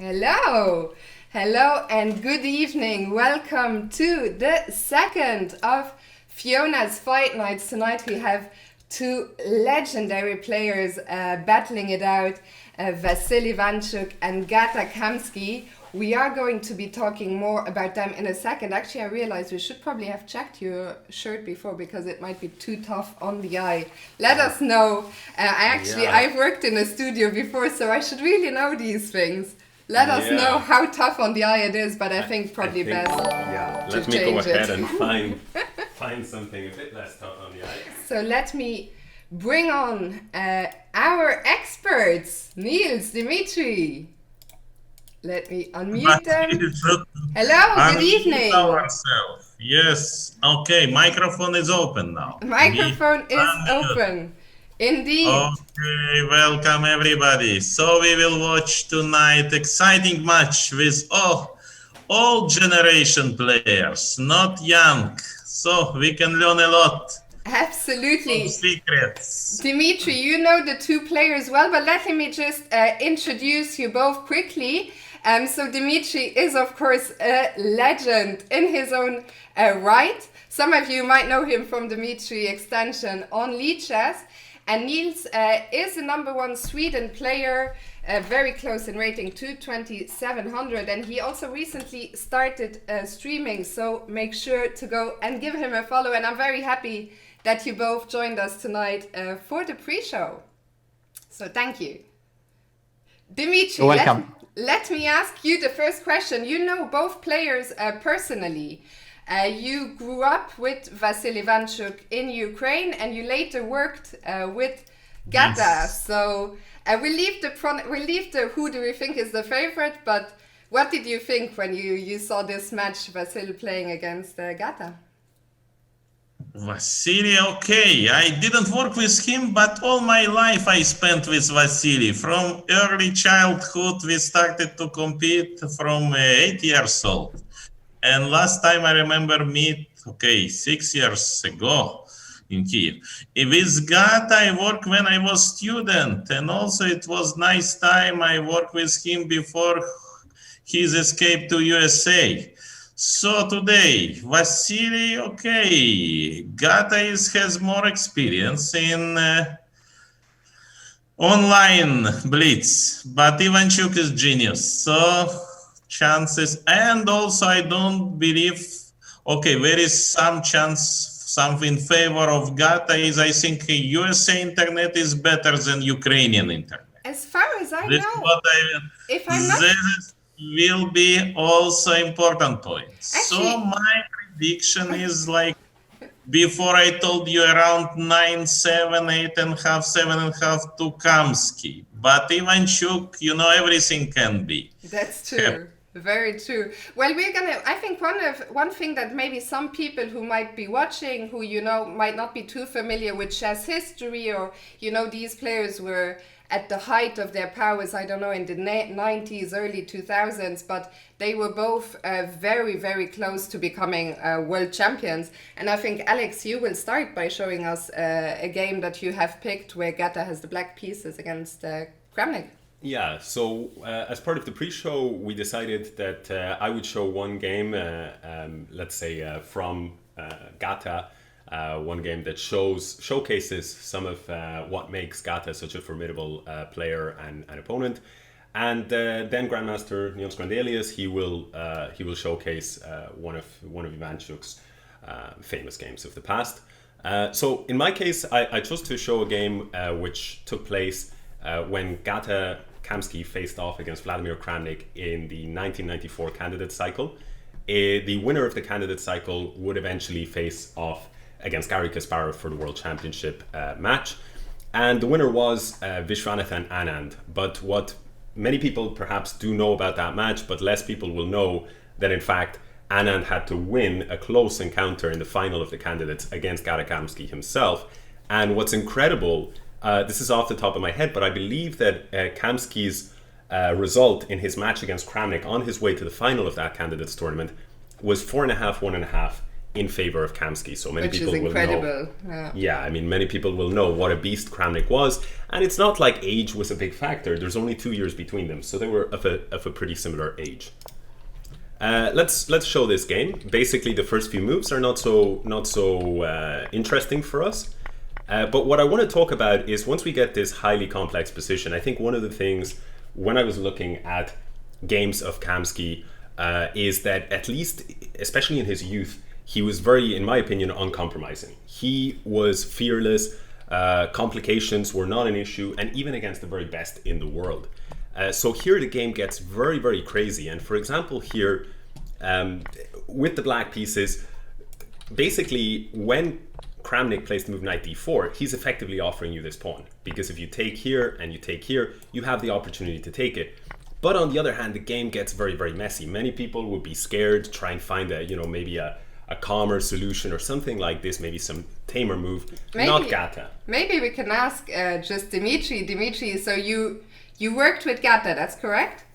Hello! Hello and good evening. Welcome to the second of Fiona's Fight Nights. Tonight we have two legendary players battling it out, Vasyl Ivanchuk and Gata Kamsky. We are going to be talking more about them in a second. Actually, I realized we should probably have checked your shirt before because it might be too tough on the eye. Let us know. I've worked in a studio before, so I should really know these things. Let us know how tough on the eye it is, but I think probably best. Let me go ahead and find something a bit less tough on the eye. So let me bring on our experts, Nils, Dimitri. Let me unmute them. Hello, good evening. Ourselves. Yes, okay, microphone is open now. Microphone is open. Indeed. Okay, welcome everybody. So we will watch tonight exciting match with all generation players, not young. So we can learn a lot. Absolutely. Some secrets. Dimitri, you know the two players well, but let me just introduce you both quickly. So Dimitri is, of course, a legend in his own right. Some of you might know him from Dmitry extension on Lichess. And Nils is the #1 Sweden player, very close in rating to 2700. And he also recently started streaming, so make sure to go and give him a follow. And I'm very happy that you both joined us tonight for the pre-show. So thank you. Dimitri, welcome. Let me ask you the first question. You know both players personally. You grew up with Vasyl Ivanchuk in Ukraine, and you later worked with Gata. Yes. So we'll leave the who do we think is the favorite, but what did you think when you saw this match, Vasyl playing against Gata? Vasyl, okay, I didn't work with him, but all my life I spent with Vasyl. From early childhood we started to compete from 8 years old. And last time I remember meet, 6 years ago in Kiev. With Gata I worked when I was student, and also it was nice time I worked with him before his escape to USA. So today, Vasyl, Gata has more experience in online blitz, but Ivanchuk is genius. So chances, and also I don't believe, there is some chance, something in favor of Gata is I think USA internet is better than Ukrainian internet. As far as I This know, what if I'm not... this will be also important point. Actually, so my prediction is like, before I told you around 9-7, 8.5, 7.5 to Kamsky. But Ivanchuk, everything can be. That's true. Very true. Well, I think one thing that maybe some people who might be watching, who, might not be too familiar with chess history, or, these players were at the height of their powers, I don't know, in the 90s, early 2000s, but they were both very, very close to becoming world champions. And I think, Alex, you will start by showing us a game that you have picked where Gata has the black pieces against Kramnik. Yeah, so as part of the pre-show, we decided that I would show one game, from Gata, one game that showcases some of what makes Gata such a formidable player and opponent, and then Grandmaster Nils Grandelius, he will showcase one of Ivanchuk's famous games of the past. So in my case, I chose to show a game which took place when Gata Kamsky faced off against Vladimir Kramnik in the 1994 candidate cycle. The winner of the candidate cycle would eventually face off against Garry Kasparov for the World Championship match. And the winner was Vishwanathan Anand. But what many people perhaps do know about that match, but less people will know that in fact Anand had to win a close encounter in the final of the candidates against Gata Kamsky himself. And what's incredible, this is off the top of my head, but I believe that Kamsky's result in his match against Kramnik on his way to the final of that candidates tournament was 4.5, 1.5 in favor of Kamsky. So many Which people is will know. incredible. Yeah, I mean, many people will know what a beast Kramnik was, and it's not like age was a big factor. There's only 2 years between them, so they were of a pretty similar age. Let's show this game. Basically, the first few moves are not so interesting for us. But what I want to talk about is once we get this highly complex position, I think one of the things when I was looking at games of Kamsky is that at least, especially in his youth, he was very, in my opinion, uncompromising. He was fearless. Complications were not an issue, and even against the very best in the world. So here the game gets very, very crazy. And for example, here with the black pieces, basically when Kramnik plays the move knight d4, he's effectively offering you this pawn, because if you take here and you take here, you have the opportunity to take it. But on the other hand, the game gets very, very messy. Many people would be scared, try and find maybe a calmer solution or something like this, maybe some tamer move. Not Gata. Maybe we can ask just Dimitri. Dimitri, so you worked with Gata, that's correct?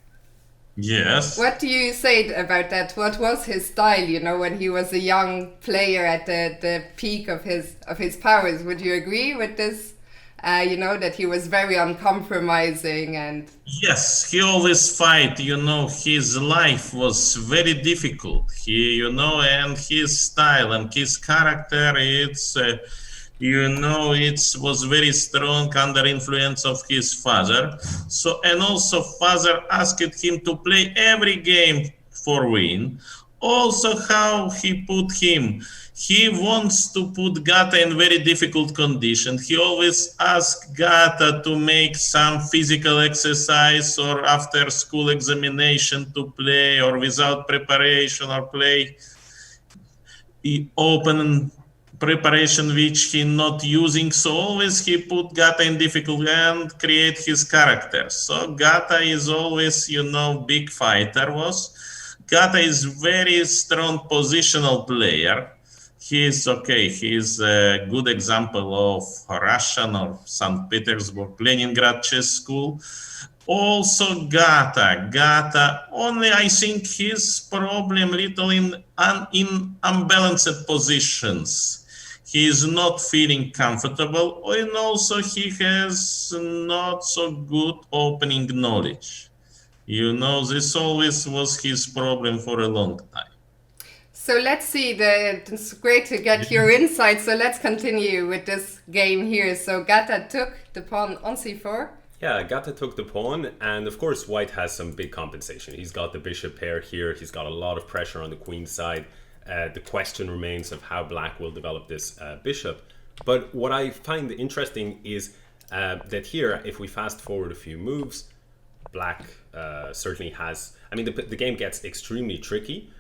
Yes. What do you say about that? What was his style, when he was a young player at the peak of his powers? Would you agree with this? That he was very uncompromising and... Yes, he always fight, his life was very difficult. And his style and his character, it was very strong under influence of his father. So, and also father asked him to play every game for win. Also how he put him. He wants to put Gata in very difficult condition. He always asks Gata to make some physical exercise or after school examination to play, or without preparation, or play open preparation which he not using. So always he put Gata in difficult and create his character. So Gata is always, big fighter was. Gata is very strong positional player. He's a good example of Russian or St. Petersburg, Leningrad chess school. Also Gata, only I think his problem little in unbalanced positions. He is not feeling comfortable, and also he has not so good opening knowledge. This always was his problem for a long time. So let's see, it's great to get your insight. So let's continue with this game here. So Gata took the pawn on c4. Yeah, Gata took the pawn, and of course white has some big compensation. He's got the bishop pair here, he's got a lot of pressure on the queen side. The question remains of how black will develop this bishop. But what I find interesting is that here, if we fast forward a few moves, black certainly has... the game gets extremely tricky.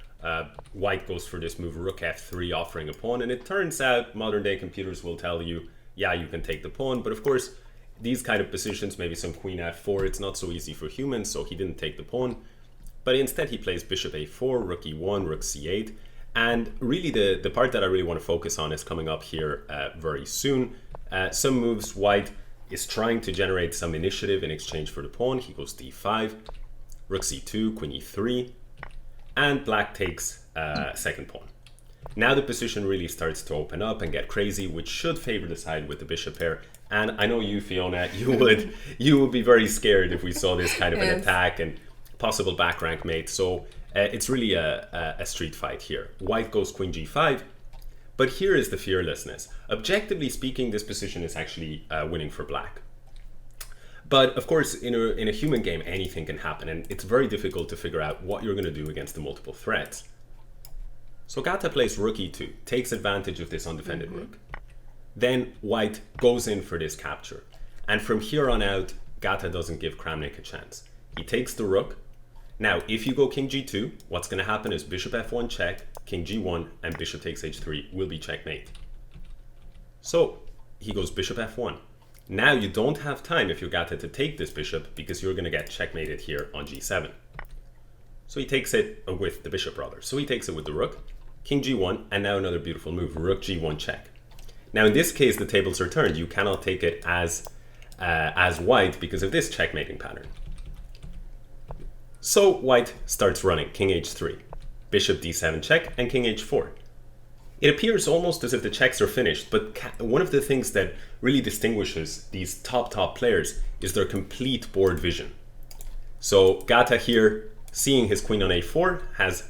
White goes for this move, rook f3, offering a pawn, and it turns out modern day computers will tell you, yeah, you can take the pawn, but of course these kind of positions, maybe some queen f4, it's not so easy for humans, so he didn't take the pawn, but instead he plays bishop a4, rook e1, rook c8, and really the part that I really want to focus on is coming up here very soon. Some moves, white is trying to generate some initiative in exchange for the pawn. He goes d5, rook c2, queen e3, and black takes second pawn. Now the position really starts to open up and get crazy, which should favor the side with the bishop pair. And I know you, Fiona, you would be very scared if we saw this kind of an attack and possible back rank mate. So it's really a street fight here. White goes queen g5, but here is the fearlessness. Objectively speaking, this position is actually winning for black. But of course, in a human game, anything can happen, and it's very difficult to figure out what you're going to do against the multiple threats. So Gata plays rook e2, takes advantage of this undefended rook. Then white goes in for this capture. And from here on out, Gata doesn't give Kramnik a chance. He takes the rook. Now, if you go king g2, what's going to happen is bishop f1 check, king g1, and bishop takes h3 will be checkmate. So he goes bishop f1. Now you don't have time if you're Gata to take this bishop because you're going to get checkmated here on g7. So he takes it with the bishop rather. So he takes it with the rook, king g1, and now another beautiful move, rook g1 check. Now in this case the tables are turned. You cannot take it as white because of this checkmating pattern. So white starts running, king h3, bishop d7 check, and king h4. It appears almost as if the checks are finished, but one of the things that really distinguishes these top players is their complete board vision. So Gata here, seeing his queen on a4, has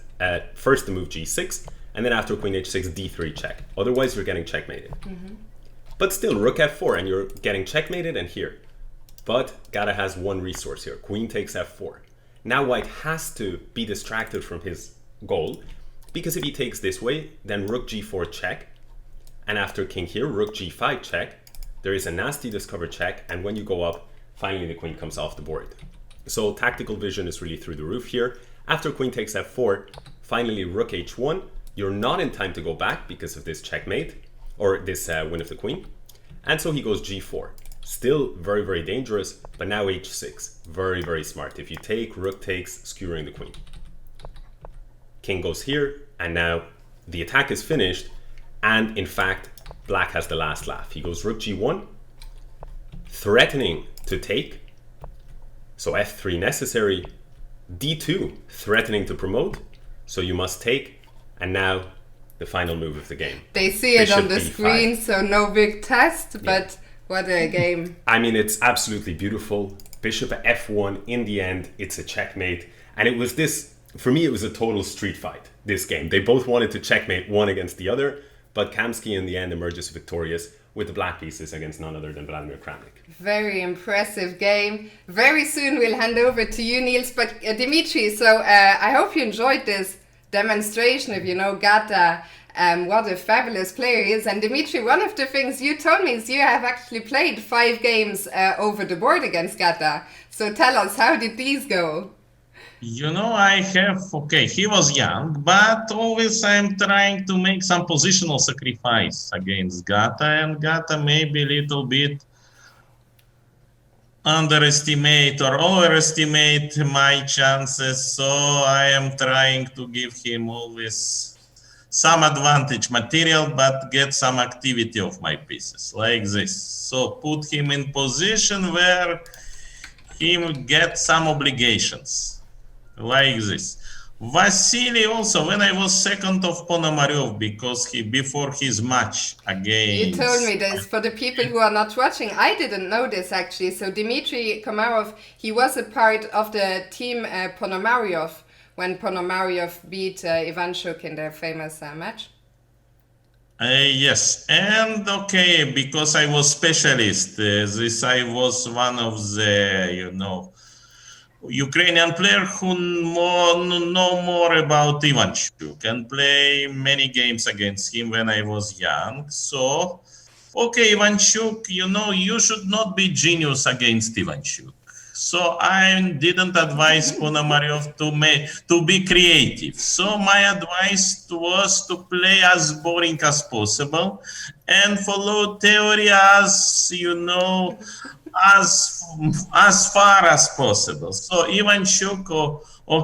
first the move g6, and then after queen h6, d3 check. Otherwise, you're getting checkmated. But still, rook f4, and you're getting checkmated, and here. But Gata has one resource here. Queen takes f4. Now white has to be distracted from his goal, because if he takes this way, then rook g4 check, and after king here, rook g5 check. There is a nasty discovered check, and when you go up, finally the queen comes off the board. So tactical vision is really through the roof here. After queen takes f4, finally rook h1. You're not in time to go back because of this checkmate, or this win of the queen. And so he goes g4. Still very, very dangerous, but now h6. Very, very smart. If you take, rook takes, skewering the queen. King goes here, and now the attack is finished, and in fact, black has the last laugh. He goes rook g1, threatening to take. So f3 necessary, d2 threatening to promote, so you must take, and now the final move of the game. They see it on the Bishop screen, b5. so no big test, but what a game. I mean, it's absolutely beautiful. Bishop f1, in the end, it's a checkmate. And it was this, for me, it was a total street fight, this game. They both wanted to checkmate one against the other, but Kamsky in the end emerges victorious with the black pieces against none other than Vladimir Kramnik. Very impressive game. Very soon we'll hand over to you, Nils. But Dimitri, so I hope you enjoyed this demonstration of, Gata, what a fabulous player he is. And Dimitri, one of the things you told me is you have actually played 5 games over the board against Gata. So tell us, how did these go? I have, he was young, but always I'm trying to make some positional sacrifice against Gata, and Gata maybe a little bit underestimate or overestimate my chances, so I am trying to give him always some advantage material, but get some activity of my pieces, like this. So put him in position where he will get some obligations. Like this. Vasyl also, when I was second of Ponomarev, because before his match against... You told me this. For the people who are not watching, I didn't know this actually. So Dmitry Komarov, he was a part of the team Ponomarev when Ponomarev beat Ivanchuk in their famous match. Yes, and because I was specialist, I was one of the, Ukrainian player who know more about Ivanchuk and play many games against him when I was young. So, Ivanchuk, you should not be genius against Ivanchuk. So I didn't advise Ponomarev to be creative. So my advice was to play as boring as possible and follow theory as, as far as possible. So Ivanchuk,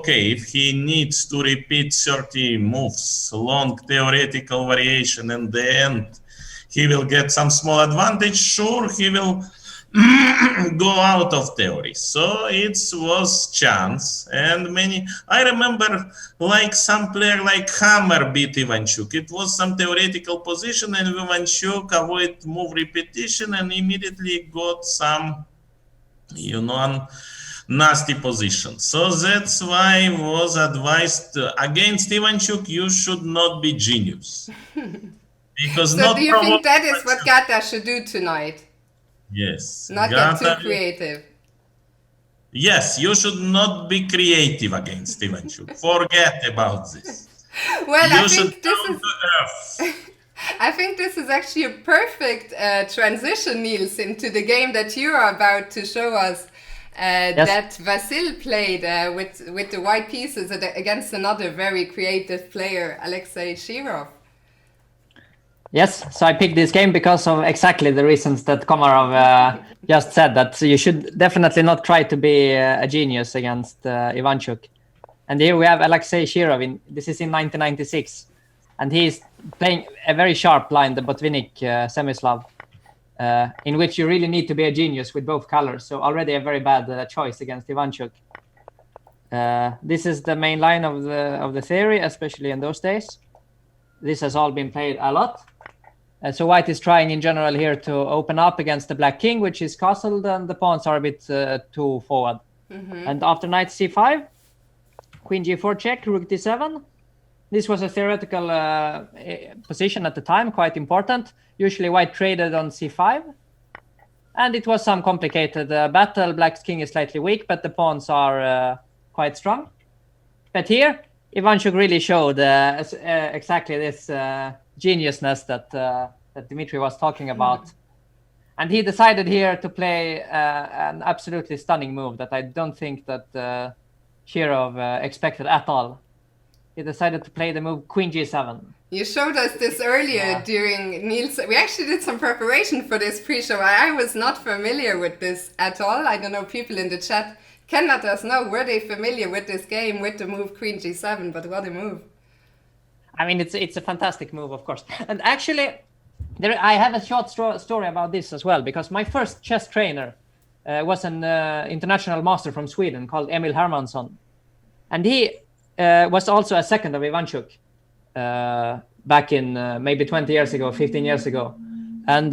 if he needs to repeat 30 moves, long theoretical variation, and the end he will get some small advantage, sure, he will go out of theory. So it was chance, and I remember like some player like Hammer beat Ivanchuk. It was some theoretical position, and Ivanchuk avoid move repetition and immediately got some, nasty position. So that's why I was advised against Ivanchuk, you should not be genius. Because so do you think that is what Gata should do tonight? Yes. Not get too creative. Yes, you should not be creative against Ivanchuk. Forget about this. Well, I think this is actually a perfect transition, Nils, into the game that you are about to show us. That Vasyl played with the white pieces against another very creative player, Alexei Shirov. Yes, so I picked this game because of exactly the reasons that Komarov just said, that you should definitely not try to be a genius against Ivanchuk. And here we have Alexei Shirov, this is in 1996, and he's playing a very sharp line, the Botvinnik Semislav, in which you really need to be a genius with both colors, so already a very bad choice against Ivanchuk. This is the main line of the theory, especially in those days. this has all been played a lot. So white is trying in general here to open up against the black king, which is castled, and the pawns are a bit too forward. And after knight c5, queen g4 check, rook d7. This was a theoretical position at the time, quite important. Usually white traded on c5. And it was some complicated battle. Black's king is slightly weak, but the pawns are quite strong. But here, Ivanchuk really showed exactly this geniusness that Dmitry was talking about. And he decided here to play an absolutely stunning move that I don't think that Shirov expected at all. He decided to play the move queen g7. You showed us this earlier during Nils. We actually did some preparation for this pre-show. I was not familiar with this at all. I don't know, people in the chat can let us know, were they familiar with this game, with the move queen g7, but what a move. I mean, it's a fantastic move, of course. And actually, I have a short story about this as well, because my first chess trainer was an international master from Sweden called Emil Hermansson. And he was also a second of Ivanchuk back in maybe 20 years ago, 15 years ago. And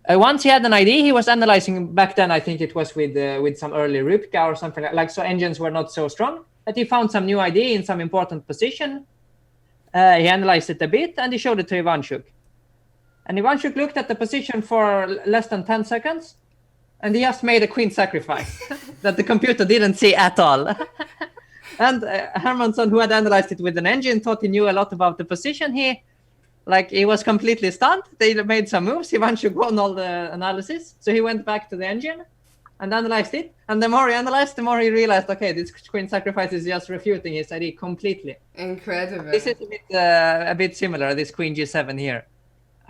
once he had an idea, he was analyzing back then, I think it was with some early Rybka or something like, so engines were not so strong, but he found some new idea in some important position. He analyzed it a bit and he showed it to Ivanchuk. And Ivanchuk looked at the position for less than 10 seconds and he just made a queen sacrifice that the computer didn't see at all. And Hermansson, who had analyzed it with an engine, thought he knew a lot about the position. He was completely stunned. They made some moves. Ivanchuk won all the analysis. So he went back to the engine and analyzed it. And the more he analyzed, the more he realized, okay, this queen sacrifice is just refuting his idea completely. Incredible. This is a bit similar, this queen g7 here.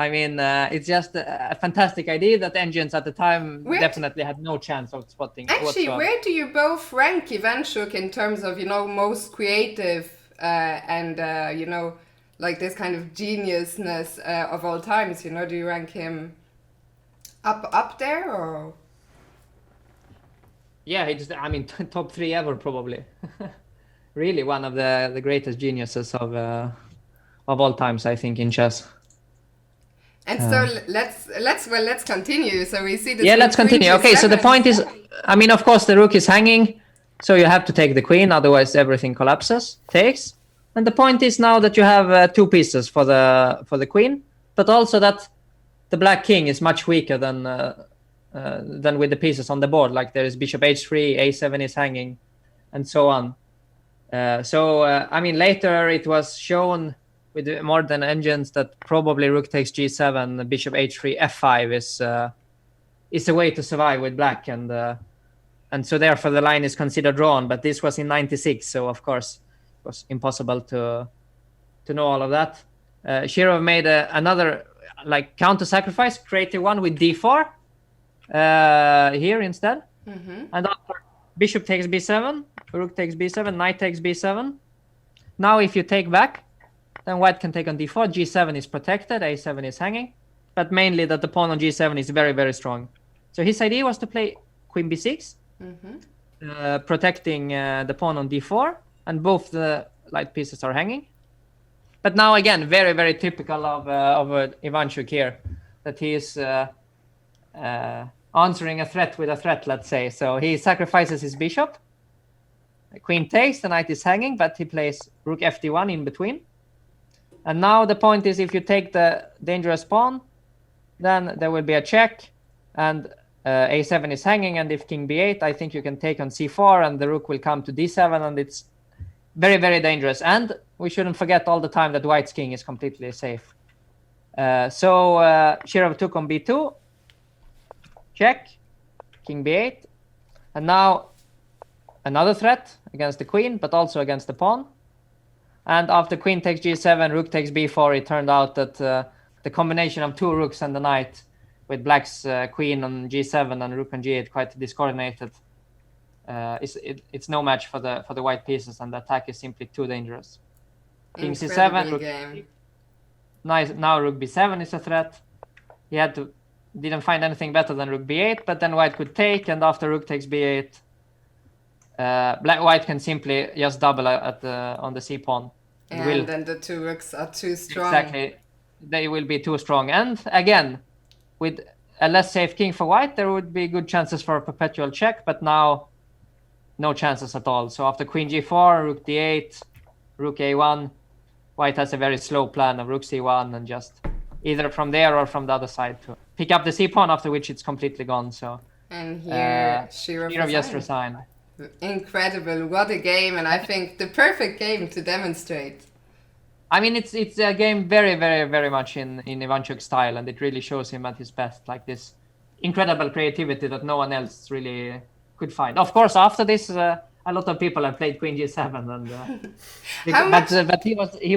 I mean, it's just a fantastic idea that engines at the time definitely had no chance of spotting. Actually, where do you both rank Ivanchuk in terms of, most creative and, like this kind of geniusness of all times? Do you rank him up there or? Yeah, top 3 ever probably. Really, one of the greatest geniuses of all times, I think, in chess. And so let's continue. So we see this. Yeah, let's continue. Okay, so the point is, of course, the rook is hanging, so you have to take the queen, otherwise everything collapses. Takes, and the point is now that you have 2 pieces for the queen, but also that the black king is much weaker than with the pieces on the board. Like there is bishop h3, a7 is hanging, and so on. Later it was shown with modern engines that probably rook takes g7, bishop h3, f5 is a way to survive with black, and so therefore the line is considered drawn. But this was in '96, so of course it was impossible to know all of that. Shirov made another counter sacrifice, creative one with d4 here instead, and after bishop takes b7, rook takes b7, knight takes b7. Now if you take back, then white can take on d4, g7 is protected, a7 is hanging, but mainly that the pawn on g7 is very, very strong. So his idea was to play queen b6, protecting the pawn on d4, and both the light pieces are hanging. But now again, very, very typical of Ivanchuk here, that he is answering a threat with a threat, let's say. So he sacrifices his bishop, the queen takes, the knight is hanging, but he plays rook fd1 in between. And now the point is, if you take the dangerous pawn, then there will be a check, and a7 is hanging, and if king b8, I think you can take on c4, and the rook will come to d7, and it's very, very dangerous. And we shouldn't forget all the time that white's king is completely safe. So Shirov took on b2, check, king b8, and now another threat against the queen, but also against the pawn. And after queen takes g7, rook takes b4, it turned out that the combination of 2 rooks and the knight, with black's queen on g7 and rook on g8 quite discoordinated, it's no match for the white pieces, and the attack is simply too dangerous. King c7, rook game. Nice. Now rook b7 is a threat. He didn't find anything better than rook b8, but then white could take, and after rook takes b8, white can simply just double on the c pawn. And then the two rooks are too strong. Exactly. They will be too strong. And again, with a less safe king for white, there would be good chances for a perpetual check, but now no chances at all. So after queen g4, rook d8, rook a1, white has a very slow plan of rook c1 and just either from there or from the other side to pick up the c-pawn, after which it's completely gone. So and here Shirov just resigned. Incredible, what a game, and I think the perfect game to demonstrate. I mean, it's a game very, very, very much in Ivanchuk's style, and it really shows him at his best, like this incredible creativity that no one else really could find. Of course, after this, a lot of people have played Queen G7, and but he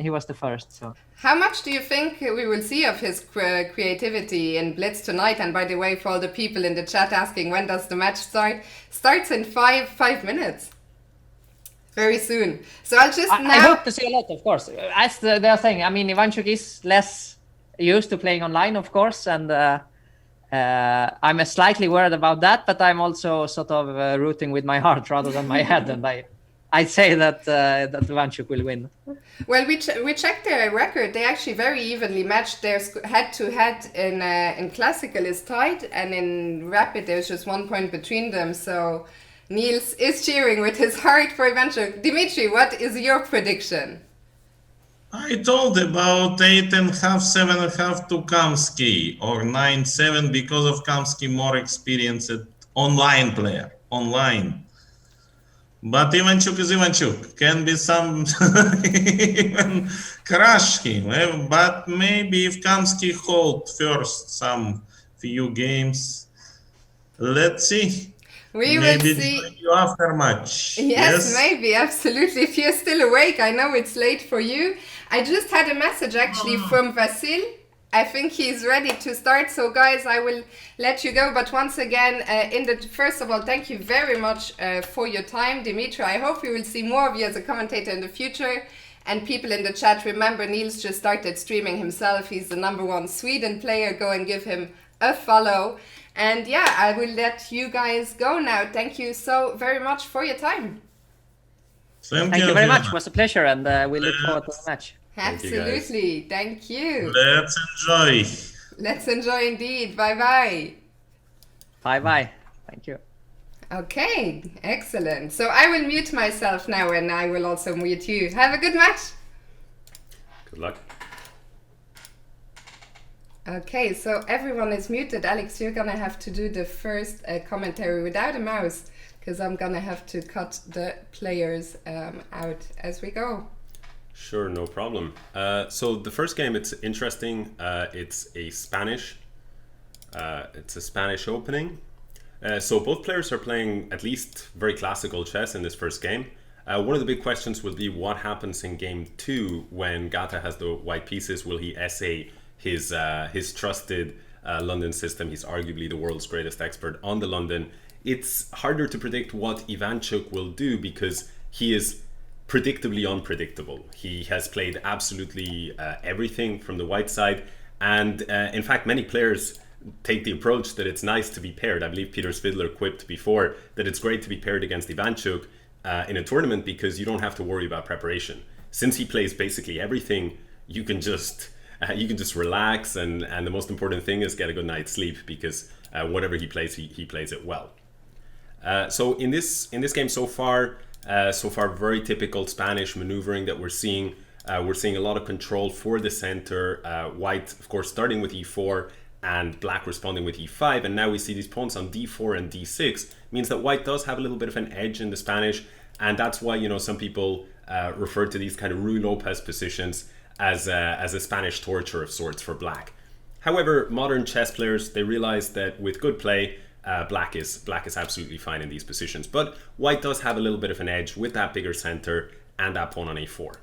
was the first. So how much do you think we will see of his creativity in Blitz tonight? And by the way, for all the people in the chat asking when does the match start, starts in five minutes. Very soon. So I'll just I hope to see a lot, of course. As they are saying, I mean, Ivanchuk is less used to playing online, of course, and I'm slightly worried about that, but I'm also sort of rooting with my heart rather than my head, and I say that Ivanchuk will win. Well, we checked their record. They actually very evenly matched. Their head-to-head in classical is tied, and in rapid there's just 1 point between them. So Nils is cheering with his heart for Ivanchuk. Dmitry, what is your prediction? I told about 8.5, 7.5 to Kamsky, or 9-7 because of Kamsky more experienced online player, online. But Ivanchuk is Ivanchuk. Can be some even crush him. But maybe if Kamsky hold first some few games, let's see. We maybe will see you after match. Yes, maybe, absolutely. If you're still awake, I know it's late for you. I just had a message actually from Vasyl. I think he's ready to start. So guys, I will let you go. But once again, first of all, thank you very much for your time, Dimitri. I hope we will see more of you as a commentator in the future. And people in the chat, remember, Nils just started streaming himself. He's the #1 Sweden player. Go and give him a follow. And yeah, I will let you guys go now. Thank you so very much for your time. Thank you very much. It was a pleasure, and we look forward to the match. Absolutely. Thank you. Let's enjoy. Let's enjoy indeed. Bye-bye. Bye-bye. Thank you. Okay, excellent. So I will mute myself now, and I will also mute you. Have a good match. Good luck. Okay, so everyone is muted. Alex, you're gonna have to do the first commentary without a mouse, because I'm gonna have to cut the players out as we go. Sure, no problem. So the first game, it's interesting. It's a Spanish opening. So both players are playing at least very classical chess in this first game. One of the big questions will be what happens in game 2 when Gata has the white pieces. Will he essay his trusted London system? He's arguably the world's greatest expert on the London. It's harder to predict what Ivanchuk will do because he is predictably unpredictable. He has played absolutely everything from the white side, and in fact many players take the approach that it's nice to be paired. I believe Peter Svidler quipped before that it's great to be paired against Ivanchuk in a tournament because you don't have to worry about preparation. Since he plays basically everything, you can just relax, and the most important thing is get a good night's sleep because whatever he plays, he plays it well. So in this game so far very typical Spanish maneuvering that we're seeing. We're seeing a lot of control for the center. White, of course, starting with e4 and black responding with e5, and now we see these pawns on d4 and d6. Means that white does have a little bit of an edge in the Spanish, and that's why some people refer to these kind of Ruy Lopez positions as a Spanish torture of sorts for black. However, modern chess players, they realize that with good play, black is absolutely fine in these positions. But white does have a little bit of an edge with that bigger center and that pawn on a4.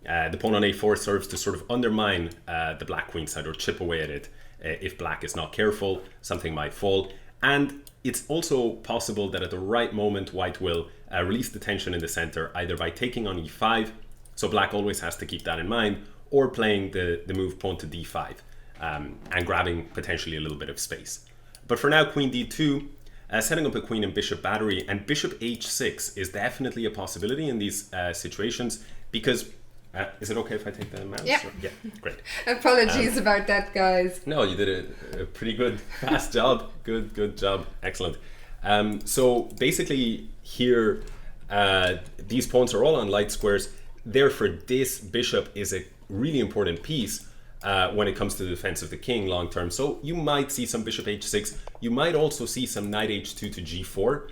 The pawn on a4 serves to sort of undermine the black queen side or chip away at it. If black is not careful, something might fall. And it's also possible that at the right moment, white will release the tension in the center, either by taking on e5, so black always has to keep that in mind, or playing the move pawn to d5 and grabbing potentially a little bit of space. But for now, queen d2, setting up a queen and bishop battery, and bishop h6 is definitely a possibility in these situations because is it okay if I take the mouse? Yeah. Yeah, great. Apologies about that, guys. No, you did a pretty good, fast job. Good job. Excellent. So basically here, these pawns are all on light squares. Therefore, this bishop is a really important piece when it comes to the defense of the king long term. So you might see some bishop h6. You might also see some knight h2 to g4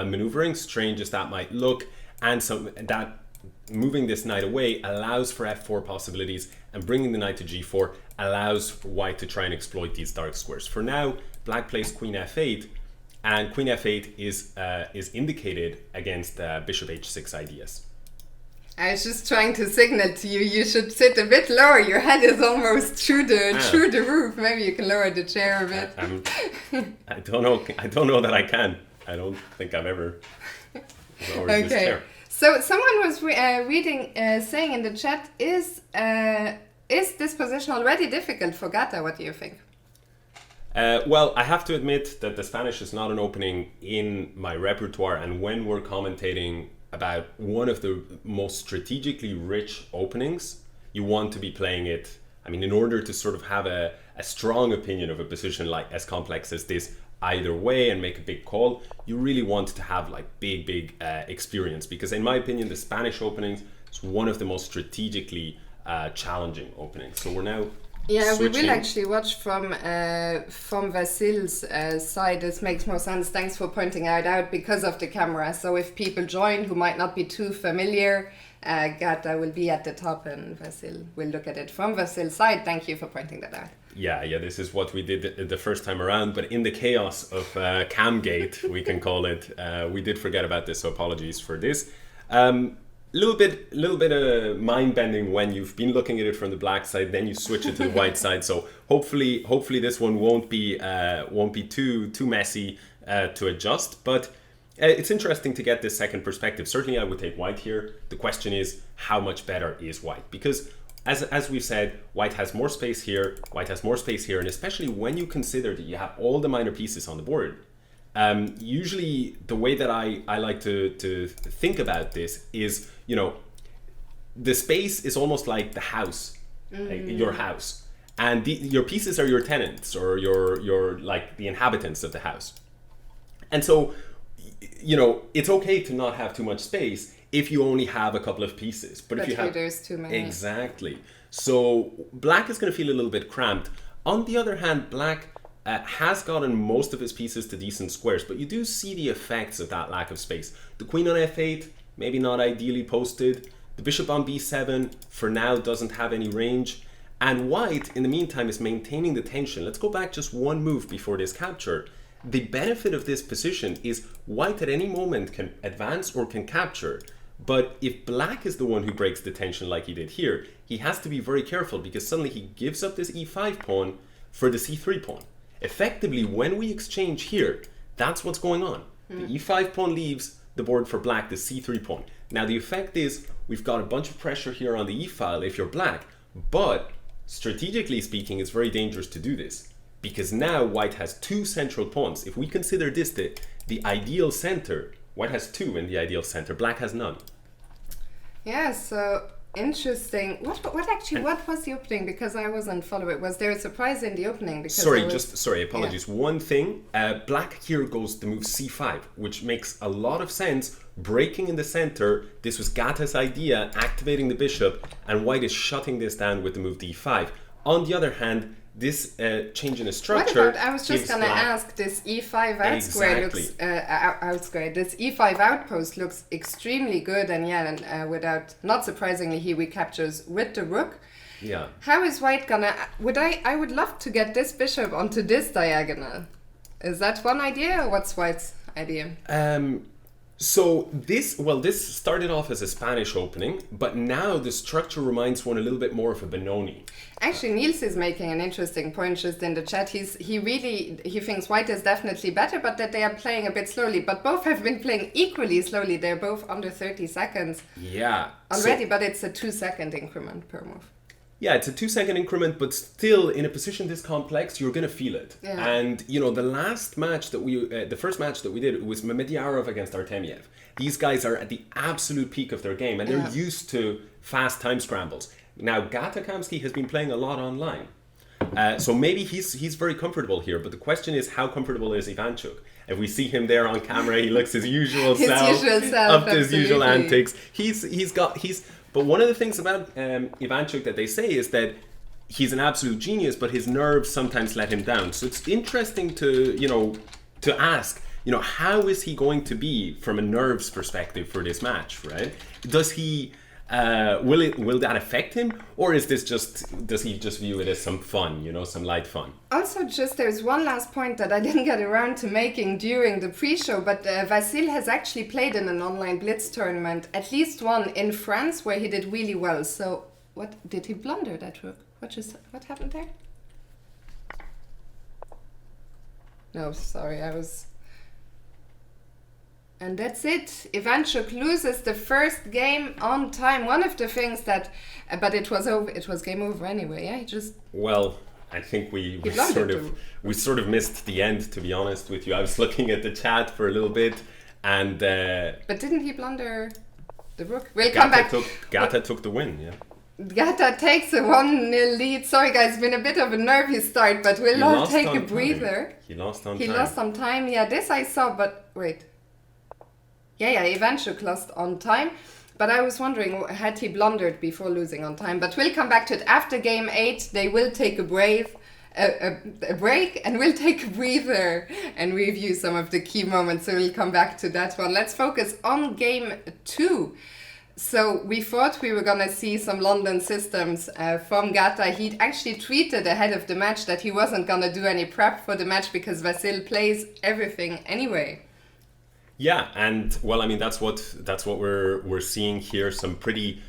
maneuvering, strange as that might look, and some that moving this knight away allows for f4 possibilities, and bringing the knight to g4 allows white to try and exploit these dark squares. For now, black plays queen f8, and queen f8 is indicated against bishop h6 ideas. I was just trying to signal to you, you should sit a bit lower. Your head is almost through the roof. Maybe you can lower the chair a bit. I don't know that I can. I don't think I've ever lowered this chair. So someone was reading, saying in the chat, is this position already difficult for Gata? What do you think? Well, I have to admit that the Spanish is not an opening in my repertoire, and when we're commentating about one of the most strategically rich openings, you want to be playing it. I mean, in order to sort of have a strong opinion of a position like as complex as this either way and make a big call, you really want to have like big experience, because in my opinion the Spanish openings is one of the most strategically challenging openings. So we're now switching. We will actually watch from Vasyl's side. This makes more sense. Thanks for pointing it out because of the camera. So if people join who might not be too familiar, Gata will be at the top and Vasyl will look at it from Vasyl's side. Thank you for pointing that out. Yeah, this is what we did the first time around, but in the chaos of Camgate, we can call it, we did forget about this, so apologies for this. Little bit of mind bending when you've been looking at it from the black side, then you switch it to the white side. So hopefully this one won't be too messy to adjust. But it's interesting to get this second perspective. Certainly, I would take white here. The question is, how much better is white? Because as we've said, white has more space here, white has more space here, and especially when you consider that you have all the minor pieces on the board. Usually the way that I like to think about this is, you know, the space is almost like the house, like your house, and your pieces are your tenants or your like the inhabitants of the house. And so, you know, it's okay to not have too much space if you only have a couple of pieces, but if you have, there's too many. Exactly. So black is going to feel a little bit cramped. On the other hand, black has gotten most of his pieces to decent squares, but you do see the effects of that lack of space. The queen on f8, maybe not ideally posted. The bishop on b7 for now doesn't have any range. And white, in the meantime, is maintaining the tension. Let's go back just one move before this capture. The benefit of this position is white at any moment can advance or can capture. But if black is the one who breaks the tension like he did here, he has to be very careful, because suddenly he gives up this e5 pawn for the c3 pawn. Effectively, when we exchange here, that's what's going on. The e5 pawn leaves the board for black, the c3 pawn. Now the effect is we've got a bunch of pressure here on the e file if you're black, but strategically speaking, it's very dangerous to do this, because now white has two central pawns. If we consider this the ideal center, white has two in the ideal center, black has none. Yeah, so interesting. What was the opening? Because I wasn't following. Was there a surprise in the opening? Because Apologies. Yeah. One thing, black here goes to move c5, which makes a lot of sense. Breaking in the center, this was Gata's idea, activating the bishop, and white is shutting this down with the move d5. On the other hand, this change in the structure. What about, I was just going to ask, this e5 out square looks out square. This e5 outpost looks extremely good, and without, not surprisingly, he recaptures with the rook. Yeah. How is white gonna? I would love to get this bishop onto this diagonal. Is that one idea, or what's white's idea? So this started off as a Spanish opening, but now the structure reminds one a little bit more of a Benoni. Actually, Nils is making an interesting point just in the chat. He thinks white is definitely better, but that they are playing a bit slowly. But both have been playing equally slowly. They're both under 30 seconds. Yeah. Already, but it's a 2-second increment per move. Yeah, it's a 2-second increment, but still in a position this complex, you're going to feel it. Yeah. And, you know, the last match that the first match that we did was Mehmedyarov against Artemiev. These guys are at the absolute peak of their game and they're used to fast time scrambles. Now, Gata Kamsky has been playing a lot online. So maybe he's very comfortable here, but the question is, how comfortable is Ivanchuk? If we see him there on camera, he looks his usual self, up to his usual antics. But one of the things about Ivanchuk that they say is that he's an absolute genius, but his nerves sometimes let him down. So it's interesting to ask, how is he going to be from a nerves perspective for this match, right? Does he will that affect him, or does he just view it as some fun, some light fun? Also, there's one last point that I didn't get around to making during the pre-show, but Vasyl has actually played in an online blitz tournament, at least one in France, where he did really well. So, what did he blunder that rook? What happened there? No, sorry, And that's it. Ivanchuk loses the first game on time. One of the things but it was over. It was game over anyway. Yeah, Well, I think we sort of missed the end. To be honest with you, I was looking at the chat for a little bit, and. But didn't he blunder the rook? We'll come back. Gata took the win. Yeah. Gata takes a 1-0 lead. Sorry guys, it's been a bit of a nervy start, but we'll all take a breather. He lost on time. He lost on time. Yeah, this I saw, but wait. Yeah, Ivanchuk lost on time. But I was wondering, had he blundered before losing on time? But we'll come back to it. After game 8, they will take a break and we'll take a breather and review some of the key moments. So we'll come back to that one. Let's focus on game 2. So we thought we were going to see some London systems from Gata. He actually tweeted ahead of the match that he wasn't going to do any prep for the match because Vasyl plays everything anyway. Yeah, and well, I mean that's what we're seeing here. Some pretty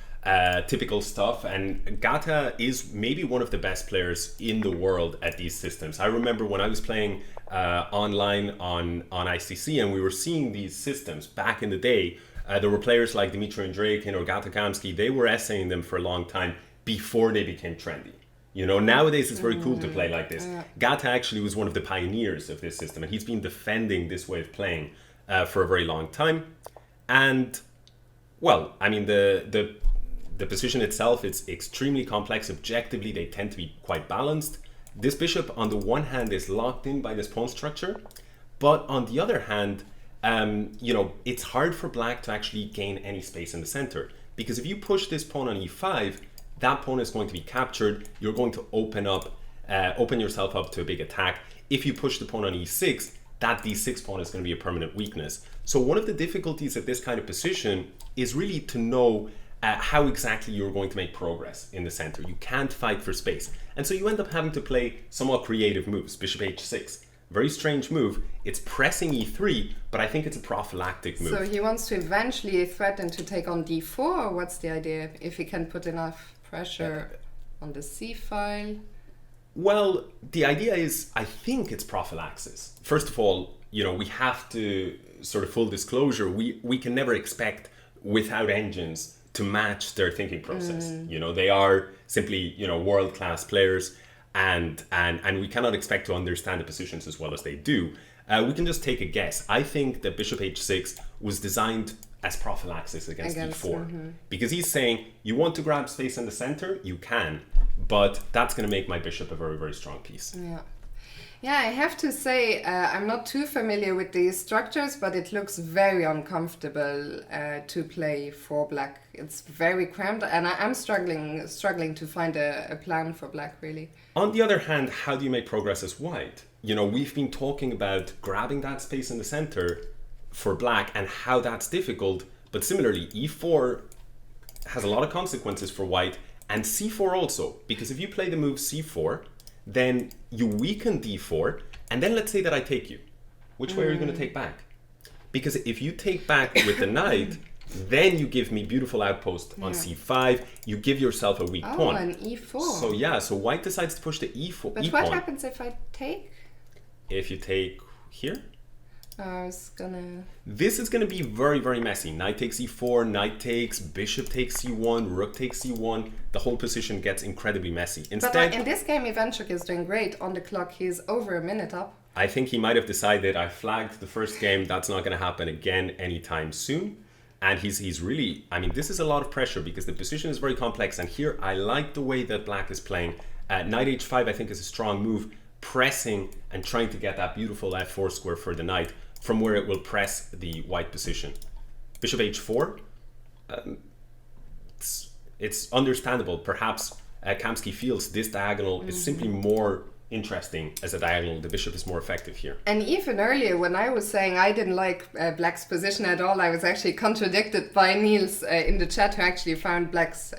typical stuff, and Gata is maybe one of the best players in the world at these systems. I remember when I was playing online on ICC, and we were seeing these systems back in the day. There were players like Dmitry and Draken or Gata Kamsky. They were essaying them for a long time before they became trendy. Nowadays it's very cool to play like this. Gata actually was one of the pioneers of this system, and he's been defending this way of playing for a very long time. And well, I mean the position itself, it's extremely complex. Objectively, they tend to be quite balanced. This bishop on the one hand is locked in by this pawn structure, but on the other hand, it's hard for black to actually gain any space in the center, because if you push this pawn on e5, that pawn is going to be captured. You're going to open yourself up to a big attack. If you push the pawn on e6, that d6 pawn is going to be a permanent weakness. So one of the difficulties of this kind of position is really to know how exactly you're going to make progress in the center. You can't fight for space. And so you end up having to play somewhat creative moves. Bishop h6, very strange move. It's pressing e3, but I think it's a prophylactic move. So he wants to eventually threaten to take on d4, or what's the idea? If he can put enough pressure on the c file? Well, the idea is, I think it's prophylaxis. First of all, we have to, sort of full disclosure, we can never expect without engines to match their thinking process. They are simply, world-class players, and we cannot expect to understand the positions as well as they do. We can just take a guess. I think that bishop h6 was designed as prophylaxis against e4. Because he's saying, you want to grab space in the center? You can. But that's going to make my bishop a very, very strong piece. Yeah, I have to say, I'm not too familiar with these structures, but it looks very uncomfortable to play for black. It's very cramped, and I'm struggling to find a plan for black, really. On the other hand, how do you make progress as white? We've been talking about grabbing that space in the center for black and how that's difficult, but similarly, e4 has a lot of consequences for white, and c4 also, because if you play the move c4, then you weaken d4, and then let's say that I take you. Which way are you going to take back? Because if you take back with the knight, then you give me beautiful outpost on c5, you give yourself a weak pawn. Oh, an e4. So white decides to push the e4. But what happens if I take? If you take here? I was gonna... This is going to be very, very messy. Knight takes e4, knight takes, bishop takes c1, rook takes c1. The whole position gets incredibly messy. Instead, But in this game, Ivanchuk is doing great. On the clock, he's over a minute up. I think he might have decided, I flagged the first game, that's not going to happen again anytime soon. And he's really, I mean, this is a lot of pressure because the position is very complex. And here, I like the way that black is playing. Knight h5, I think, is a strong move, pressing and trying to get that beautiful f4 square for the knight from where it will press the white position. Bishop h4, it's understandable. Perhaps Kamsky feels this diagonal is simply more interesting as a diagonal. The bishop is more effective here. And even earlier, when I was saying I didn't like black's position at all, I was actually contradicted by Nils in the chat, who actually found black's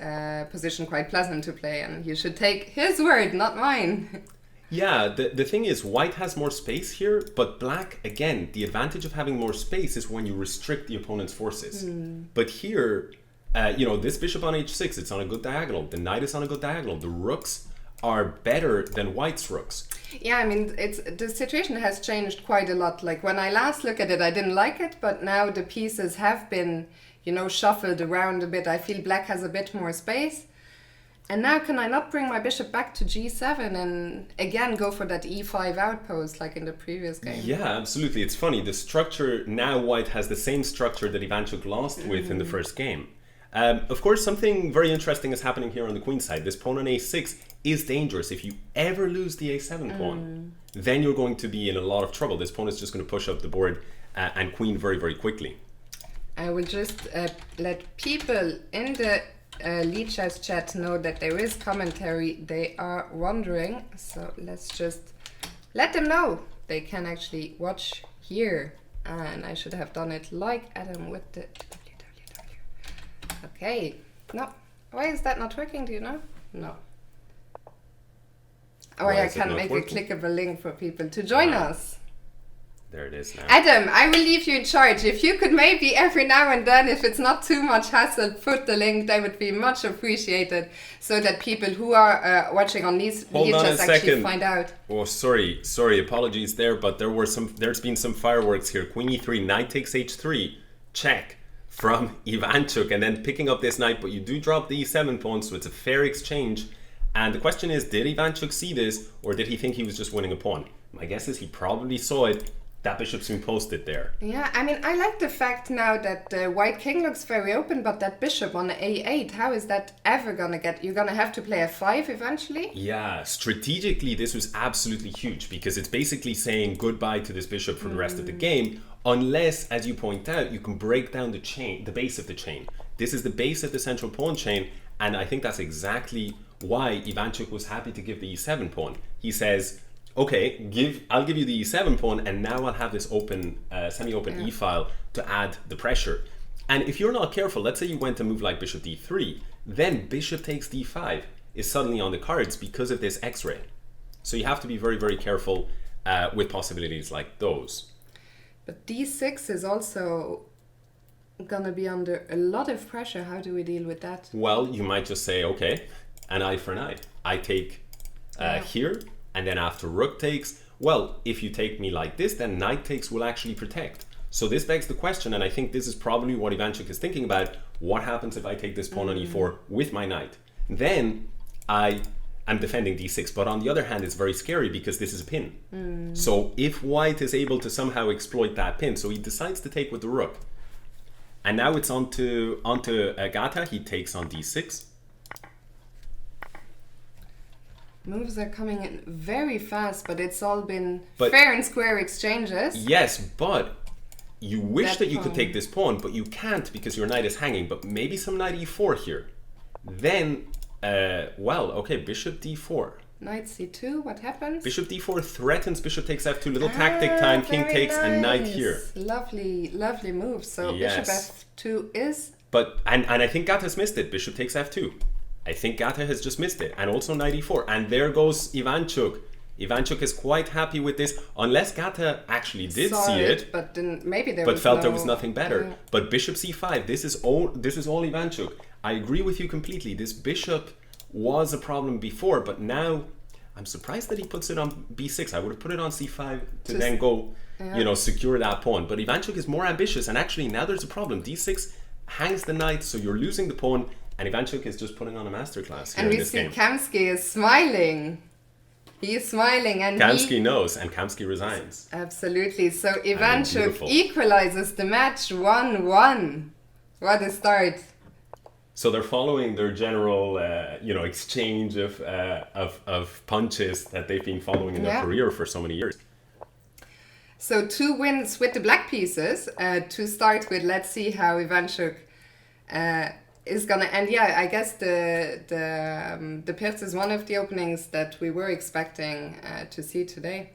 position quite pleasant to play. And you should take his word, not mine. Yeah, the thing is, white has more space here, but black, again, the advantage of having more space is when you restrict the opponent's forces. But here, you know, this bishop on h6, it's on a good diagonal. The knight is on a good diagonal. The rooks are better than white's rooks. Yeah, I mean, the situation has changed quite a lot. Like, when I last looked at it, I didn't like it, but now the pieces have been, you know, shuffled around a bit. I feel black has a bit more space. And now can I not bring my bishop back to g7 and again go for that e5 outpost like in the previous game? Yeah, absolutely. It's funny. The structure, now white has the same structure that Ivanchuk lost with in the first game. Of course, something very interesting is happening here on the queen side. This pawn on a6 is dangerous. If you ever lose the a7 pawn, then you're going to be in a lot of trouble. This pawn is just going to push up the board and queen very, very quickly. I will just let people in the Lichas chat know that there is commentary. They are wondering, so let's just let them know they can actually watch here. And I should have done it like Adam with the www. Okay, no, why is that not working? Do you know? No. Oh, I can make a clickable link for people to join us. There it is now. Adam, I will leave you in charge. If you could maybe every now and then, if it's not too much hassle, put the link, that would be much appreciated, so that people who are watching on these videos actually find out. Oh, sorry, apologies there, but there's been some fireworks here. Queen e3, knight takes h3, check from Ivanchuk, and then picking up this knight, but you do drop the e7 pawn, so it's a fair exchange. And the question is, did Ivanchuk see this, or did he think he was just winning a pawn? My guess is he probably saw it. That bishop's been posted there. Yeah, I mean, I like the fact now that the white king looks very open, but that bishop on a8, how is that ever gonna get? You're gonna have to play f5 eventually? Yeah, strategically, this was absolutely huge because it's basically saying goodbye to this bishop for the rest of the game, unless, as you point out, you can break down the chain, the base of the chain. This is the base of the central pawn chain, and I think that's exactly why Ivanchuk was happy to give the e7 pawn. He says, okay, I'll give you the e7 pawn, and now I'll have this open, semi-open e-file to add the pressure. And if you're not careful, let's say you went to move like bishop d3, then bishop takes d5 is suddenly on the cards because of this x-ray. So you have to be very, very careful with possibilities like those. But d6 is also gonna be under a lot of pressure. How do we deal with that? Well, you might just say, okay, an eye for an eye. I take here, and then after rook takes, well, if you take me like this, then knight takes will actually protect. So this begs the question, and I think this is probably what Ivanchuk is thinking about. What happens if I take this pawn on e4 with my knight? Then I am defending d6, but on the other hand, it's very scary because this is a pin. So if white is able to somehow exploit that pin, so he decides to take with the rook. And now it's onto Gata. He takes on d6. Moves are coming in very fast, but it's all been fair and square exchanges. Yes, but you wish that you could take this pawn, but you can't because your knight is hanging. But maybe some knight e4 here. Then, well, okay, bishop d4. Knight c2, what happens? Bishop d4 threatens bishop takes f2, little tactic time, king takes, and knight here. Lovely, lovely move. So bishop f2 is... But, and I think Gata's missed it, bishop takes f2. I think Gata has just missed it, and also knight e4. And there goes Ivanchuk. Ivanchuk is quite happy with this, unless Gata actually did see it, but then maybe felt there was nothing better. Yeah. But bishop c5, this is all Ivanchuk. I agree with you completely. This bishop was a problem before, but now I'm surprised that he puts it on b6. I would have put it on c5 to then go secure that pawn. But Ivanchuk is more ambitious, and actually now there's a problem. D6 hangs the knight, so you're losing the pawn, and Ivanchuk is just putting on a masterclass here And in we this see game. Kamsky is smiling. He is smiling, and Kamsky knows, and Kamsky resigns. Absolutely. So Ivanchuk beautiful. equalizes the match 1-1. What a start. So they're following their general, exchange of punches that they've been following in their career for so many years. So 2 wins with the black pieces. To start with, let's see how Ivanchuk is gonna end. Yeah, I guess the Pirz is one of the openings that we were expecting to see today.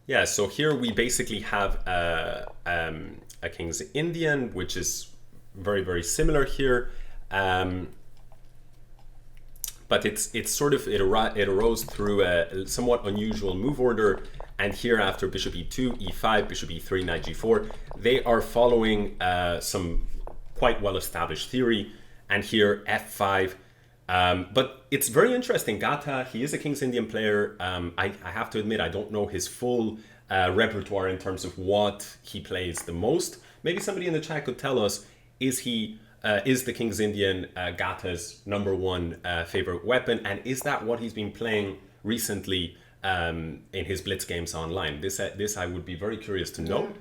Yeah, so here we basically have a King's Indian, which is very, very similar here. But it arose through a somewhat unusual move order, and here after bishop e2, e5, bishop e3, knight g4, they are following some quite well-established theory, and here f5. But it's very interesting. Gata, he is a King's Indian player. I have to admit, I don't know his full repertoire in terms of what he plays the most. Maybe somebody in the chat could tell us, is the King's Indian Gata's #1 favorite weapon, and is that what he's been playing recently in his blitz games online? This I would be very curious to know.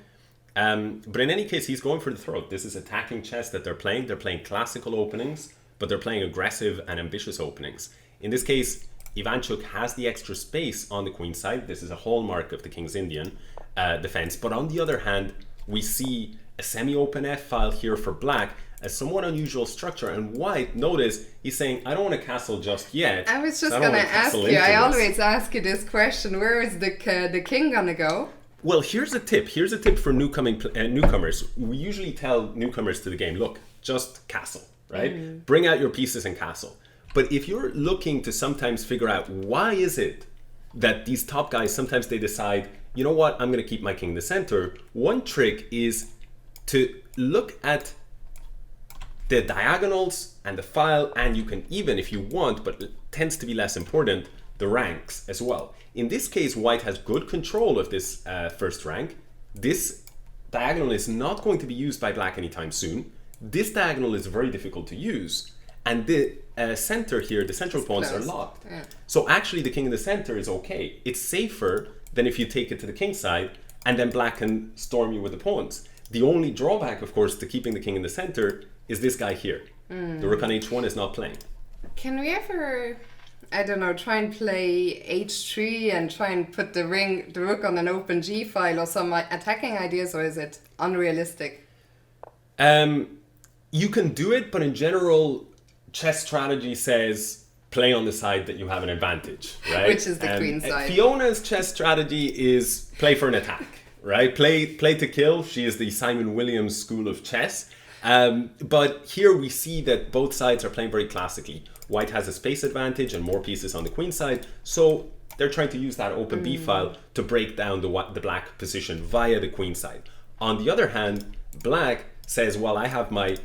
But in any case, he's going for the throat. This is attacking chess that they're playing. They're playing classical openings, but they're playing aggressive and ambitious openings. In this case, Ivanchuk has the extra space on the queen side. This is a hallmark of the King's Indian defense. But on the other hand, we see a semi-open f-file here for black, a somewhat unusual structure. And white, notice, he's saying, I don't want to castle just yet. I was just going to ask you, I always ask you this question, where is the king going to go? Well, here's a tip. Here's a tip for newcomers. We usually tell newcomers to the game, look, just castle, right? Bring out your pieces and castle. But if you're looking to sometimes figure out why is it that these top guys, sometimes they decide, you know what, I'm going to keep my king in the center. One trick is to look at the diagonals and the file, and you can even, if you want, but it tends to be less important, the ranks as well. In this case, white has good control of this first rank. This diagonal is not going to be used by black anytime soon. This diagonal is very difficult to use. And the center here, the central pawns are locked. Yeah. So actually the king in the center is okay. It's safer than if you take it to the king side and then black can storm you with the pawns. The only drawback, of course, to keeping the king in the center is this guy here. The rook on h1 is not playing. Can we ever, I don't know, try and play h3 and try and put the rook on an open g file or some attacking ideas, or is it unrealistic? You can do it, but in general, chess strategy says play on the side that you have an advantage, right? Which is the queen side. Fiona's chess strategy is play for an attack, right? Play to kill. She is the Simon Williams school of chess. But here we see that both sides are playing very classically. White has a space advantage and more pieces on the queen side, so they're trying to use that open b file to break down the black position via the queen side. On the other hand, black says, well, I have my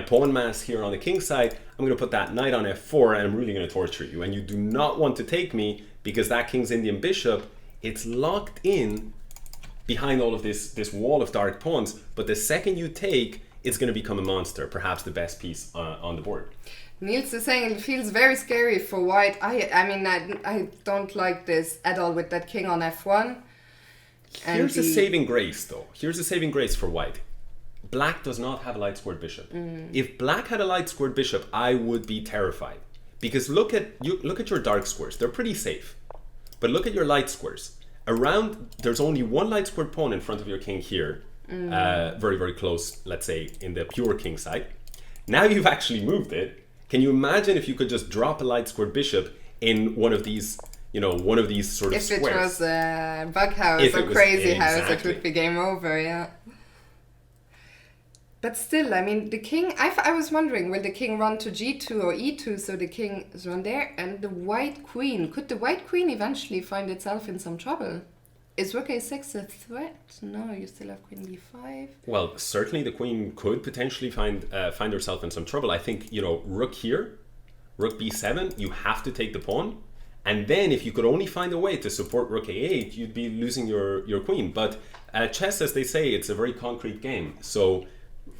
pawn mass here on the king side. I'm going to put that knight on f4 and I'm really going to torture you. And you do not want to take me because that King's Indian bishop, it's locked in behind all of this wall of dark pawns. But the second you take, it's going to become a monster, perhaps the best piece on the board. Nils is saying it feels very scary for white. I don't like this at all with that king on f1. Here's a saving grace, though. Here's a saving grace for white. Black does not have a light squared bishop. If black had a light squared bishop, I would be terrified. Because look at your dark squares. They're pretty safe. But look at your light squares. There's only one light squared pawn in front of your king here. Very, very close, let's say, in the pure king side. Now you've actually moved it. Can you imagine if you could just drop a light squared bishop in one of these sort of squares? If it was a bug house or crazy house, it would be game over, yeah. But still, I mean, the king, I was wondering, will the king run to g2 or e2, so the king is run there, and the white queen, could the white queen eventually find itself in some trouble? Is rook a6 a threat? No, you still have queen b5. Well, certainly the queen could potentially find herself in some trouble. I think, rook here, rook b7, you have to take the pawn, And then if you could only find a way to support rook a8, you'd be losing your queen. But chess, as they say, it's a very concrete game. So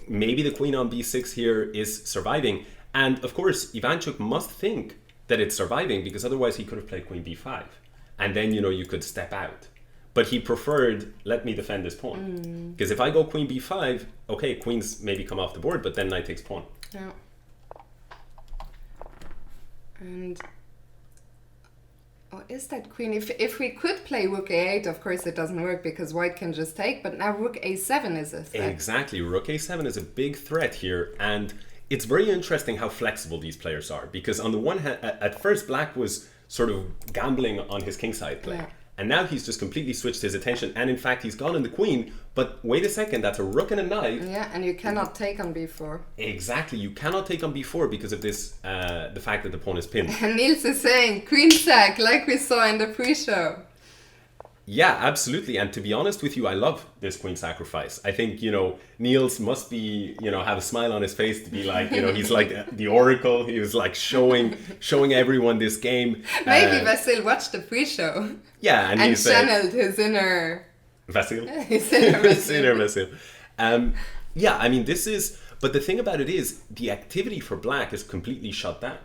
maybe the queen on b6 here is surviving. And of course, Ivanchuk must think that it's surviving, because otherwise he could have played queen b5. And then, you could step out. But he preferred, let me defend this pawn. Because if I go queen b5, okay, queens maybe come off the board, but then knight takes pawn. Yeah. And is that queen? If we could play rook a8, of course it doesn't work because white can just take, but now rook a7 is a threat. Exactly, rook a7 is a big threat here, and it's very interesting how flexible these players are, because on the one hand, at first black was sort of gambling on his kingside play. Yeah. And now he's just completely switched his attention, and in fact he's gotten the queen, but wait a second, that's a rook and a knight. Yeah, and you cannot take on b4. Exactly, you cannot take on b4 because of this, the fact that the pawn is pinned. And Nils is saying queen sack, like we saw in the pre-show. Yeah, absolutely. And to be honest with you, I love this queen sacrifice. I think, Nils must be, have a smile on his face to be like, he's like the oracle. He was like showing everyone this game. Maybe Vasyl watched the pre-show. Yeah, and and channeled his inner... Vasyl? His inner Vasyl. His inner Vasyl. Yeah, I mean, this is... But the thing about it is, the activity for black is completely shut down.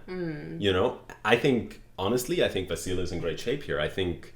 I think, honestly, I think Vasyl is in great shape here. I think...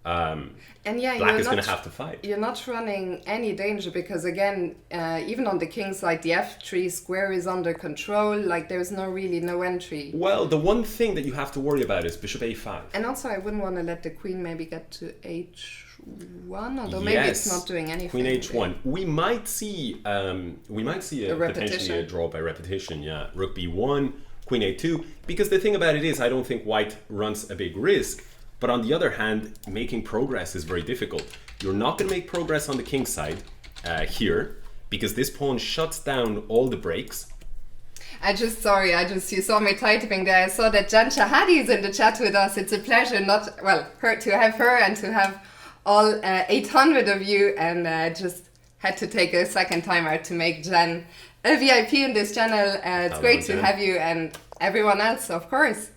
and yeah, black is going to have to fight. You're not running any danger because, again, even on the king side, the f3 square is under control. Like, there's really no entry. Well, the one thing that you have to worry about is bishop a5. And also, I wouldn't want to let the queen maybe get to h1, although maybe it's not doing anything. Queen h1. We might see potentially a draw by repetition. Yeah, rook b1, queen a2. Because the thing about it is, I don't think white runs a big risk. But on the other hand, making progress is very difficult. You're not going to make progress on the king side here, because this pawn shuts down all the breaks. You saw me typing there. I saw that Jan Shahadi is in the chat with us. It's a pleasure to have her and to have all 800 of you, and just had to take a second time out to make Jan a VIP in this channel. It's great to have you and everyone else, of course.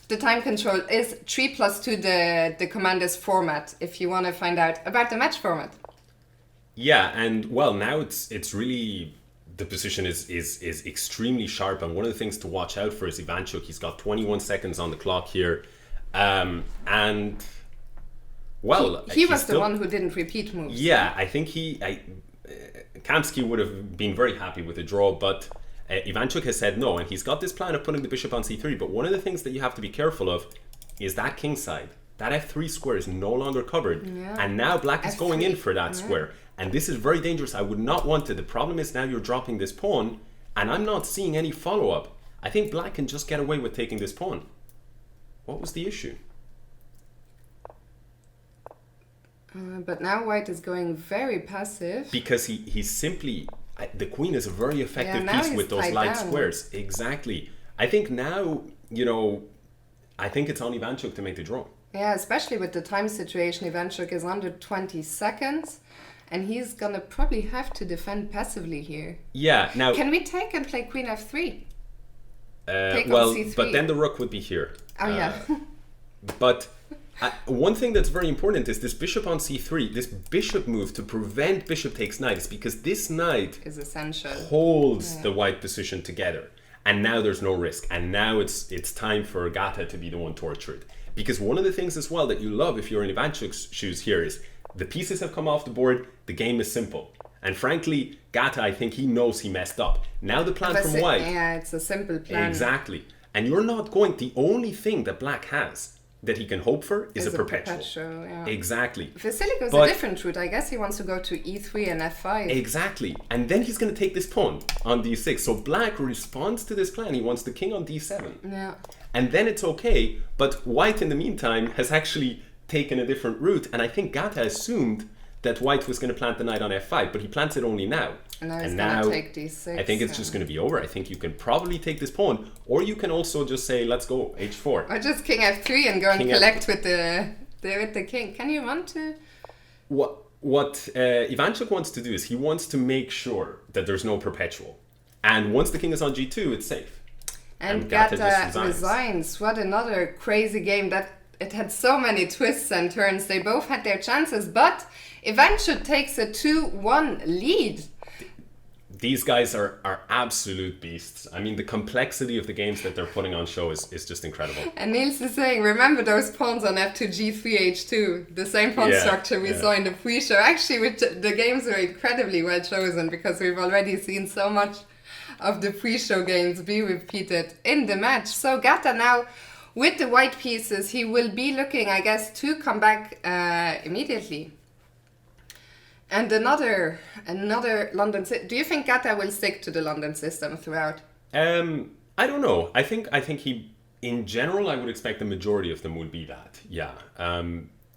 The time control is 3+2 the commander's format, if you want to find out about the match format. Yeah, and well, now it's really, the position is extremely sharp, and one of the things to watch out for is Ivanchuk. He's got 21 seconds on the clock here, and well, he was the one who didn't repeat moves. Yeah, I think Kamsky would have been very happy with the draw, but Ivanchuk has said no, and he's got this plan of putting the bishop on c3, but one of the things that you have to be careful of is that king side. That f3 square is no longer covered, and now black is going in for that square, and this is very dangerous. I would not want it. The problem is now you're dropping this pawn, and I'm not seeing any follow-up. I think black can just get away with taking this pawn. What was the issue? But now white is going very passive. Because he's simply... the queen is a very effective piece with those light squares. Exactly. I think now, I think it's on Ivanchuk to make the draw. Yeah, especially with the time situation. Ivanchuk is under 20 seconds, and he's going to probably have to defend passively here. Yeah, now... Can we take and play queen f3? Well, but then the rook would be here. Oh, yeah. But... one thing that's very important is this bishop on c3, this bishop move to prevent bishop takes knight, is because this knight is essential, holds the white position together. And now there's no risk. And now it's time for Gata to be the one tortured. Because one of the things as well that you love if you're in Ivanchuk's shoes here is the pieces have come off the board, the game is simple. And frankly, Gata, I think he knows he messed up. Now the plan from white... Yeah, it's a simple plan. Exactly. And you're not going... The only thing that black has that he can hope for is a perpetual. Yeah. Exactly. Vasyl goes a different route. I guess he wants to go to e3 and f5. Exactly. And then he's going to take this pawn on d6. So black responds to this plan. He wants the king on d7. Yeah. And then it's okay. But white, in the meantime, has actually taken a different route. And I think Gata assumed that white was going to plant the knight on f5, but he plants it only now. And now he's going to take d6. I think it's just going to be over. I think you can probably take this pawn, or you can also just say, let's go h4. Or just king f3 and go and collect with the king. Can you run to... What Ivanchuk wants to do is he wants to make sure that there's no perpetual. And once the king is on g2, it's safe. And Gata resigns. What another crazy game. That it had so many twists and turns. They both had their chances, but Ivanchuk takes a 2-1 lead. These guys are absolute beasts. I mean, the complexity of the games that they're putting on show is just incredible. And Nils is saying, remember those pawns on F2, G3, H2, the same pawn structure we saw in the pre-show. Actually, the games were incredibly well chosen because we've already seen so much of the pre-show games be repeated in the match. So Gata now, with the white pieces, he will be looking, I guess, to come back immediately. And another London. Do you think Gata will stick to the London system throughout? I don't know. I think he, in general, I would expect the majority of them would be that. Yeah.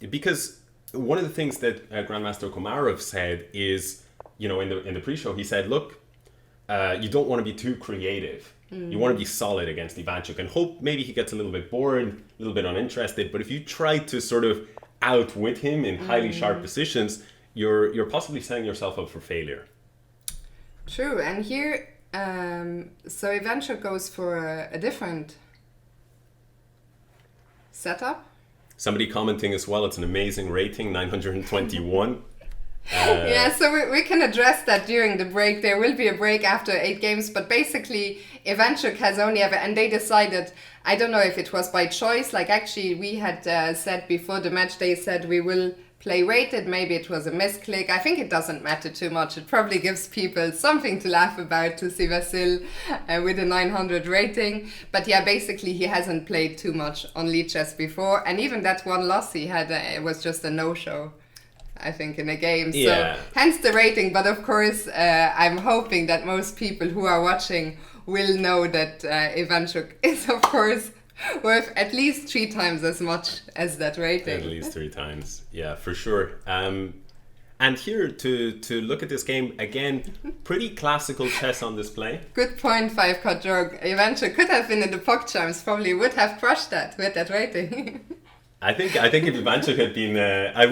Because one of the things that Grandmaster Komarov said is, in the pre-show, he said, look, you don't want to be too creative. You want to be solid against Ivanchuk and hope maybe he gets a little bit bored, a little bit uninterested. But if you try to sort of outwit him in highly sharp positions, you're possibly setting yourself up for failure. True, and here, so Ivanchuk goes for a different setup. Somebody commenting as well, it's an amazing rating, 921. Yeah, so we can address that during the break. There will be a break after 8 games, but basically Ivanchuk has only ever, and they decided, I don't know if it was by choice, like actually we had said before the match, they said we will play rated, maybe it was a misclick. I think it doesn't matter too much. It probably gives people something to laugh about to see Vasyl with a 900 rating. But yeah, basically he hasn't played too much on lead chess before, and even that one loss he had was just a no-show, I think, in a game. Yeah. So hence the rating. But of course, I'm hoping that most people who are watching will know that Ivanchuk is, of course, worth at least 3 times as much as that rating. At least 3 times, yeah, for sure. And here to look at this game again, pretty classical chess on display. Good point, 5-cut joke. Ivanchuk could have been in the PogChamps, probably would have crushed that with that rating. I think if Ivanchuk had been, I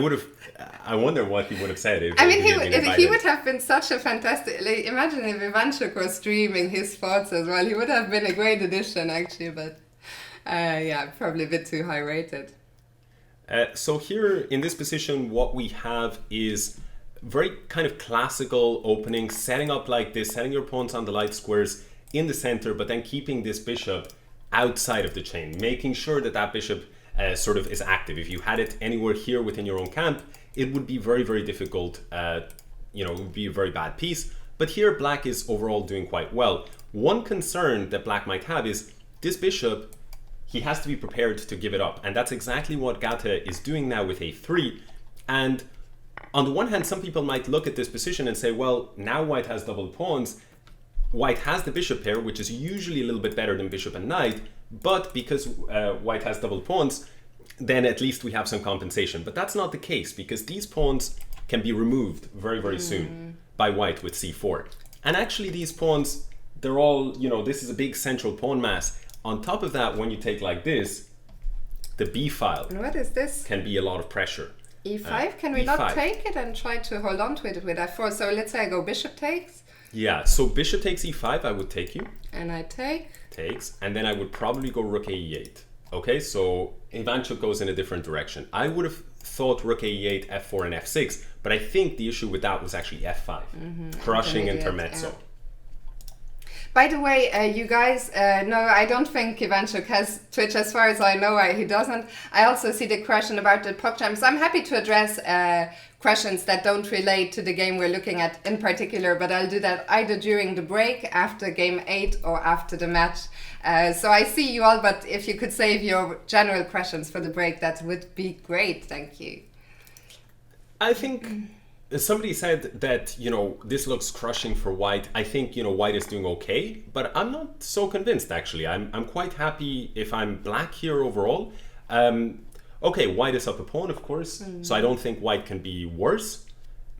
wonder what he would have said. If he would have been such a fantastic. Like, imagine if Ivanchuk was streaming his thoughts as well. He would have been a great addition, actually, but. Yeah, probably a bit too high rated. So here in this position, what we have is very kind of classical opening, setting up like this, setting your pawns on the light squares in the center, but then keeping this bishop outside of the chain, making sure that that bishop sort of is active. If you had it anywhere here within your own camp, it would be very, very difficult. It would be a very bad piece. But here, black is overall doing quite well. One concern that black might have is this bishop, he has to be prepared to give it up. And that's exactly what Gata is doing now with a3. And on the one hand, some people might look at this position and say, well, now white has double pawns. White has the bishop pair, which is usually a little bit better than bishop and knight. But because white has double pawns, then at least we have some compensation. But that's not the case, because these pawns can be removed very, very soon by white with c4. And actually these pawns, they're all, this is a big central pawn mass. On top of that, when you take like this, the b file what is this? Can be a lot of pressure. e5? Can we E5. not take it and try to hold on to it with f4? So let's say I go bishop takes. Yeah, so bishop takes e5, I would take you. And I take. Takes, and then I would probably go rook a e8. Okay, so Ivanchuk goes in a different direction. I would have thought rook a e8, f4, and f6, but I think the issue with that was actually f5, crushing intermezzo. Yeah. By the way, you guys, no, I don't think Ivanchuk has Twitch. As far as I know, he doesn't. I also see the question about the PogChamps. I'm happy to address questions that don't relate to the game we're looking at in particular, but I'll do that either during the break, after game 8, or after the match. So I see you all, but if you could save your general questions for the break, that would be great. Thank you. I think somebody said that, this looks crushing for white. I think, white is doing okay, but I'm not so convinced, actually. I'm quite happy if I'm black here overall. Okay, white is up a pawn, of course, so I don't think white can be worse.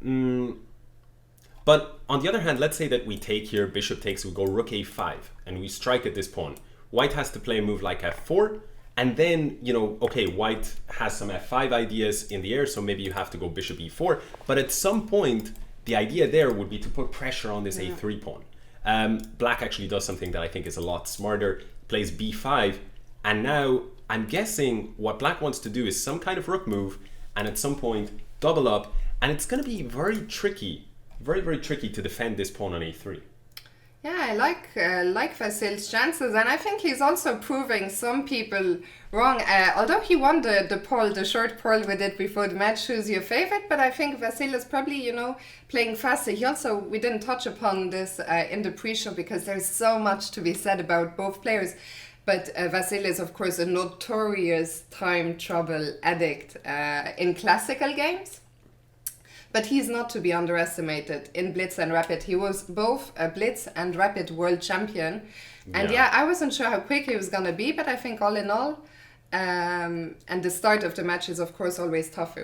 But on the other hand, let's say that we take here, bishop takes, we go rook a5, and we strike at this pawn. White has to play a move like f4, and then, okay, white has some f5 ideas in the air, so maybe you have to go bishop e4. But at some point, the idea there would be to put pressure on this a3 pawn. Black actually does something that I think is a lot smarter, plays b5, and now I'm guessing what black wants to do is some kind of rook move, and at some point double up, and it's going to be very tricky, very tricky to defend this pawn on a3. Yeah, I like Vasyl's chances, and I think he's also proving some people wrong. Although he won the poll, the short poll we did before the match, who's your favorite? But I think Vasyl is probably, playing faster. We didn't touch upon this in the pre-show because there's so much to be said about both players. But Vasyl is, of course, a notorious time trouble addict in classical games. But he's not to be underestimated in Blitz and Rapid. He was both a Blitz and Rapid world champion. And I wasn't sure how quick he was going to be, but I think all in all, and the start of the match is of course always tough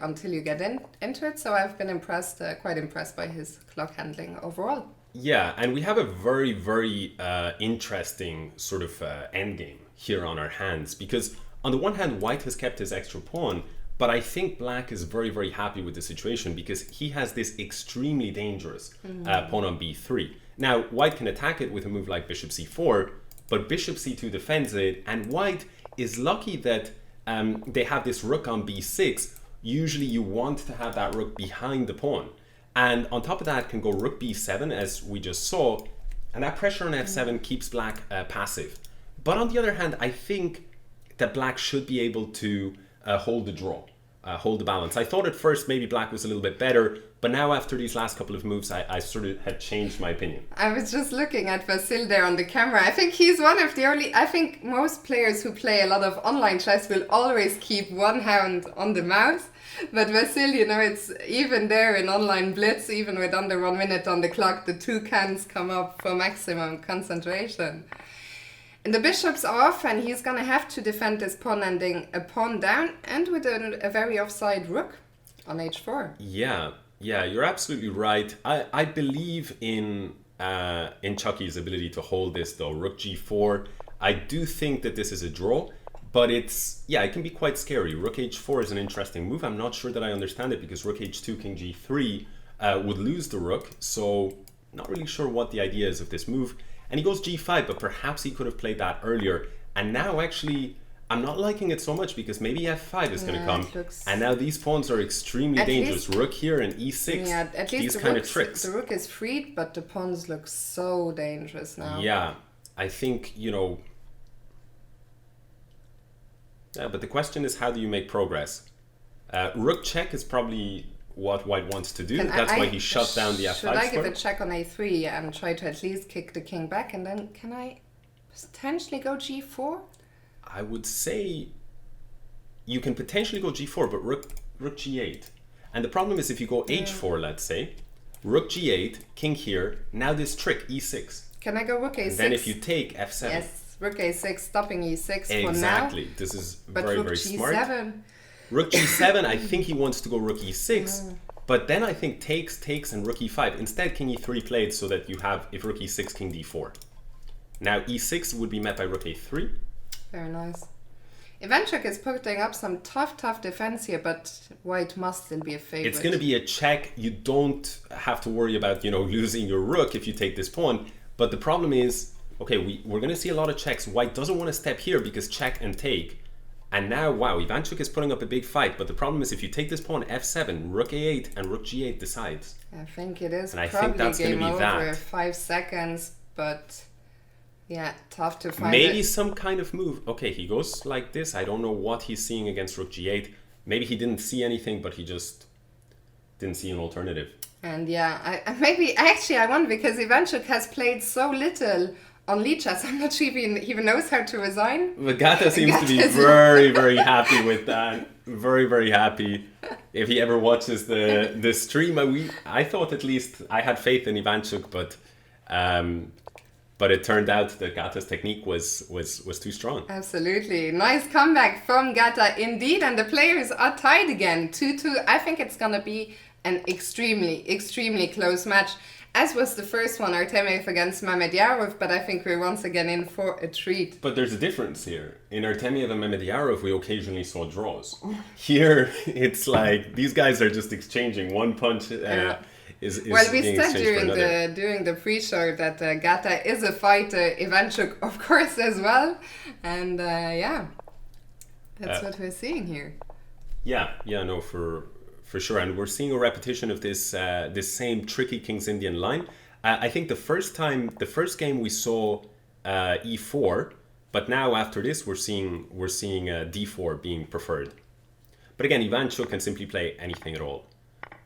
until you get into it. So I've been quite impressed by his clock handling overall. Yeah, and we have a very interesting sort of endgame here on our hands, because on the one hand, white has kept his extra pawn, but I think black is very happy with the situation because he has this extremely dangerous pawn on b3. Now, white can attack it with a move like bishop c4, but bishop c2 defends it, and white is lucky that they have this rook on b6. Usually you want to have that rook behind the pawn. And on top of that can go rook b7, as we just saw, and that pressure on f7 keeps black passive. But on the other hand, I think that black should be able to hold the draw, hold the balance. I thought at first maybe black was a little bit better, but now after these last couple of moves, I sort of had changed my opinion. I was just looking at Vasyl there on the camera. I think he's one of the only... I think most players who play a lot of online chess will always keep one hand on the mouse. But Vasyl, it's even there in online blitz, even with under 1 minute on the clock, the two cans come up for maximum concentration. And the bishop's off, and he's going to have to defend this pawn, ending a pawn down, and with a very offside rook on h4. Yeah, you're absolutely right. I believe in Chucky's ability to hold this, though. Rook g4. I do think that this is a draw, but it can be quite scary. Rook h4 is an interesting move. I'm not sure that I understand it because rook h2, king g3 would lose the rook, so not really sure what the idea is of this move. And he goes g5, but perhaps he could have played that earlier. And now actually, I'm not liking it so much because maybe f5 is going to come. And now these pawns are extremely dangerous. Rook here and e6. Yeah, at least these kind of tricks. The rook is freed, but the pawns look so dangerous now. Yeah, I think, Yeah, but the question is, how do you make progress? Rook check is probably what white wants to do. That's why he shut down the f5 Should I give square. a check on a3 and try to at least kick the king back, and then can I potentially go g4? I would say you can potentially go g4, but rook g8. And the problem is if you go h4, let's say, rook g8, king here, now this trick, e6. Can I go rook a6? And then if you take f7. Yes, rook a6, stopping e6 for now. Exactly. This is very smart. G7. Rook g7, I think he wants to go rook e6, but then I think takes, and rook e5. Instead, king e3 played so that you have, if rook e6, king d4. Now e6 would be met by rook a3. Very nice. Ivanchuk is putting up some tough defense here, but white must still be a favorite. It's going to be a check. You don't have to worry about, losing your rook if you take this pawn. But the problem is, okay, we're going to see a lot of checks. White doesn't want to step here because check and take. And now, wow, Ivanchuk is putting up a big fight. But the problem is if you take this pawn, f7, rook a8, and rook g8 decides. I think it is and probably I think that's game gonna be over. that. 5 seconds, but yeah, tough to find. Maybe some kind of move. Okay, he goes like this. I don't know what he's seeing against rook g8. Maybe he didn't see anything, but he just didn't see an alternative. And yeah, I wonder because Ivanchuk has played so little on lead chess. I'm not sure if he even knows how to resign. But Gata seems to be very happy with that. Very happy. If he ever watches the stream, I thought at least I had faith in Ivanchuk, but it turned out that Gata's technique was too strong. Absolutely. Nice comeback from Gata indeed, and the players are tied again, 2-2. I think it's going to be an extremely close match, as was the first one, Artemiev against Mamedyarov, but I think we're once again in for a treat. But there's a difference here. In Artemiev and Mamedyarov, we occasionally saw draws. Here, it's like these guys are just exchanging one punch. Is well, we being said exchanged during the pre-show that Gata is a fighter, Ivanchuk of course as well, and yeah. That's what we're seeing here. Yeah, no, for sure, and we're seeing a repetition of this this same tricky King's Indian line. I think the first game we saw e4, but now after this we're seeing d4 being preferred. But again, Ivanchuk can simply play anything at all.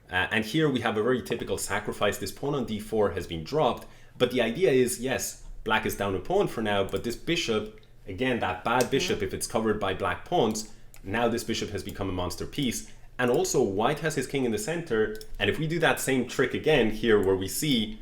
And here we have a very typical sacrifice. This pawn on d4 has been dropped, but the idea is, yes, black is down a pawn for now, but this bishop, again, that bad bishop, if it's covered by black pawns, now this bishop has become a monster piece. And also white has his king in the center, and if we do that same trick again here where we see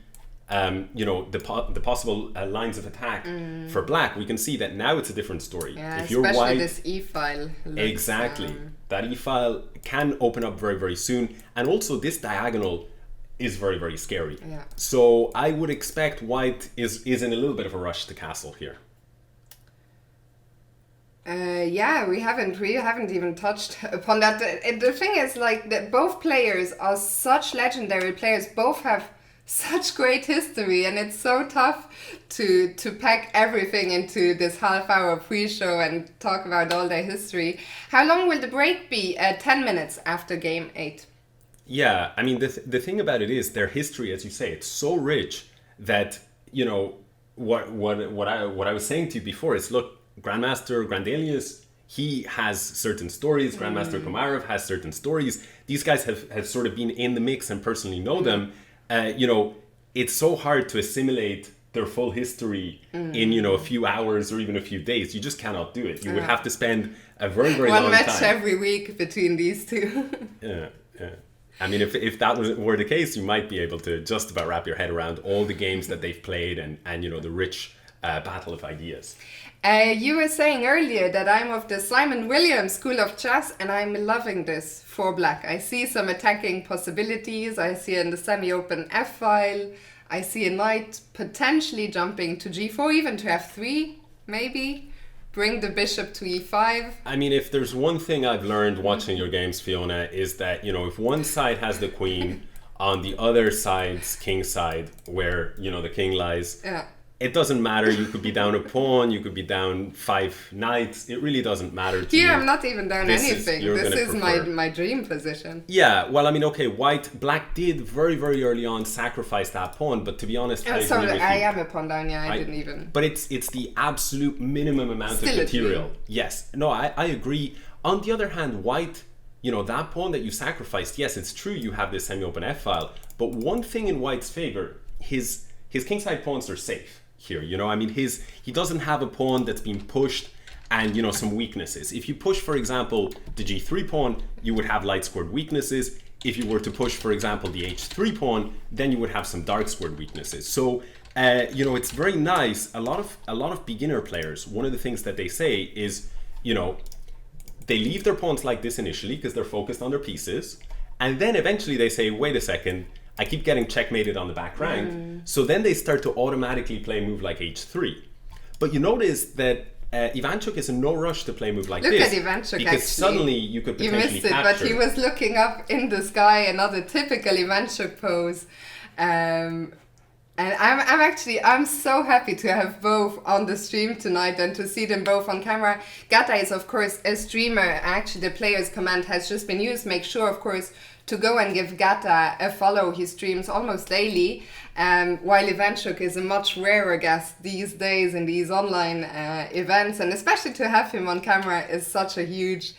the possible lines of attack for black, we can see that now it's a different story. Yeah, if you're especially white, this e-file. Exactly. That e-file can open up very, very soon. And also this diagonal is very, very scary. Yeah. So I would expect white is in a little bit of a rush to castle here. Yeah, we haven't even touched upon that. The thing is, like, that both players are such legendary players. Both have such great history, and it's so tough to pack everything into this half-hour pre-show and talk about all their history. How long will the break be? 10 minutes after game 8. Yeah, I mean, the thing about it is their history, as you say, it's so rich that, you know, what I was saying to you before is, look, Grandmaster Grandelius, he has certain stories. Grandmaster Komarov has certain stories. These guys have sort of been in the mix and personally know them. You know, it's so hard to assimilate their full history in, you know, a few hours or even a few days. You just cannot do it. You would have to spend a very, very long time. One match every week between these two. Yeah. I mean, if that were the case, you might be able to just about wrap your head around all the games that they've played and you know, the rich battle of ideas. You were saying earlier that I'm of the Simon Williams school of chess, and I'm loving this for black. I see some attacking possibilities. I see in the semi-open f-file. I see a knight potentially jumping to g4, even to f3, maybe. Bring the bishop to e5. I mean, if there's one thing I've learned watching your games, Fiona, is that, you know, if one side has the queen, on the other side's king side, where, you know, the king lies, it doesn't matter. You could be down a pawn, you could be down 5 knights. It really doesn't matter to you. Here I'm not even down anything. This is my dream position. Yeah, well, I mean, okay, black did very, very early on sacrifice that pawn, but to be honest, I am a pawn down, yeah, I didn't even. But it's the absolute minimum amount of material. Yes, no, I agree. On the other hand, white, you know, that pawn that you sacrificed, yes, it's true you have this semi-open f-file, but one thing in white's favor, his kingside pawns are safe here, you know. I mean, he doesn't have a pawn that's been pushed and, you know, some weaknesses. If you push, for example, the g3 pawn, you would have light squared weaknesses. If you were to push, for example, the h3 pawn, then you would have some dark squared weaknesses. So you know, it's very nice. A lot of beginner players, one of the things that they say is, you know, they leave their pawns like this initially because they're focused on their pieces, and then eventually they say, wait a second, I keep getting checkmated on the back rank. So then they start to automatically play a move like h3. But you notice that Ivanchuk is in no rush to play a move like this. Look at Ivanchuk, because actually. Suddenly you could potentially You missed it, capture. but he was looking up in the sky, another typical Ivanchuk pose. And I'm so happy to have both on the stream tonight and to see them both on camera. Gata is, of course, a streamer. Actually, the players command has just been used. Make sure, of course, to go and give Gata a follow. He streams almost daily, while Ivanchuk is a much rarer guest these days in these online events, and especially to have him on camera is such a huge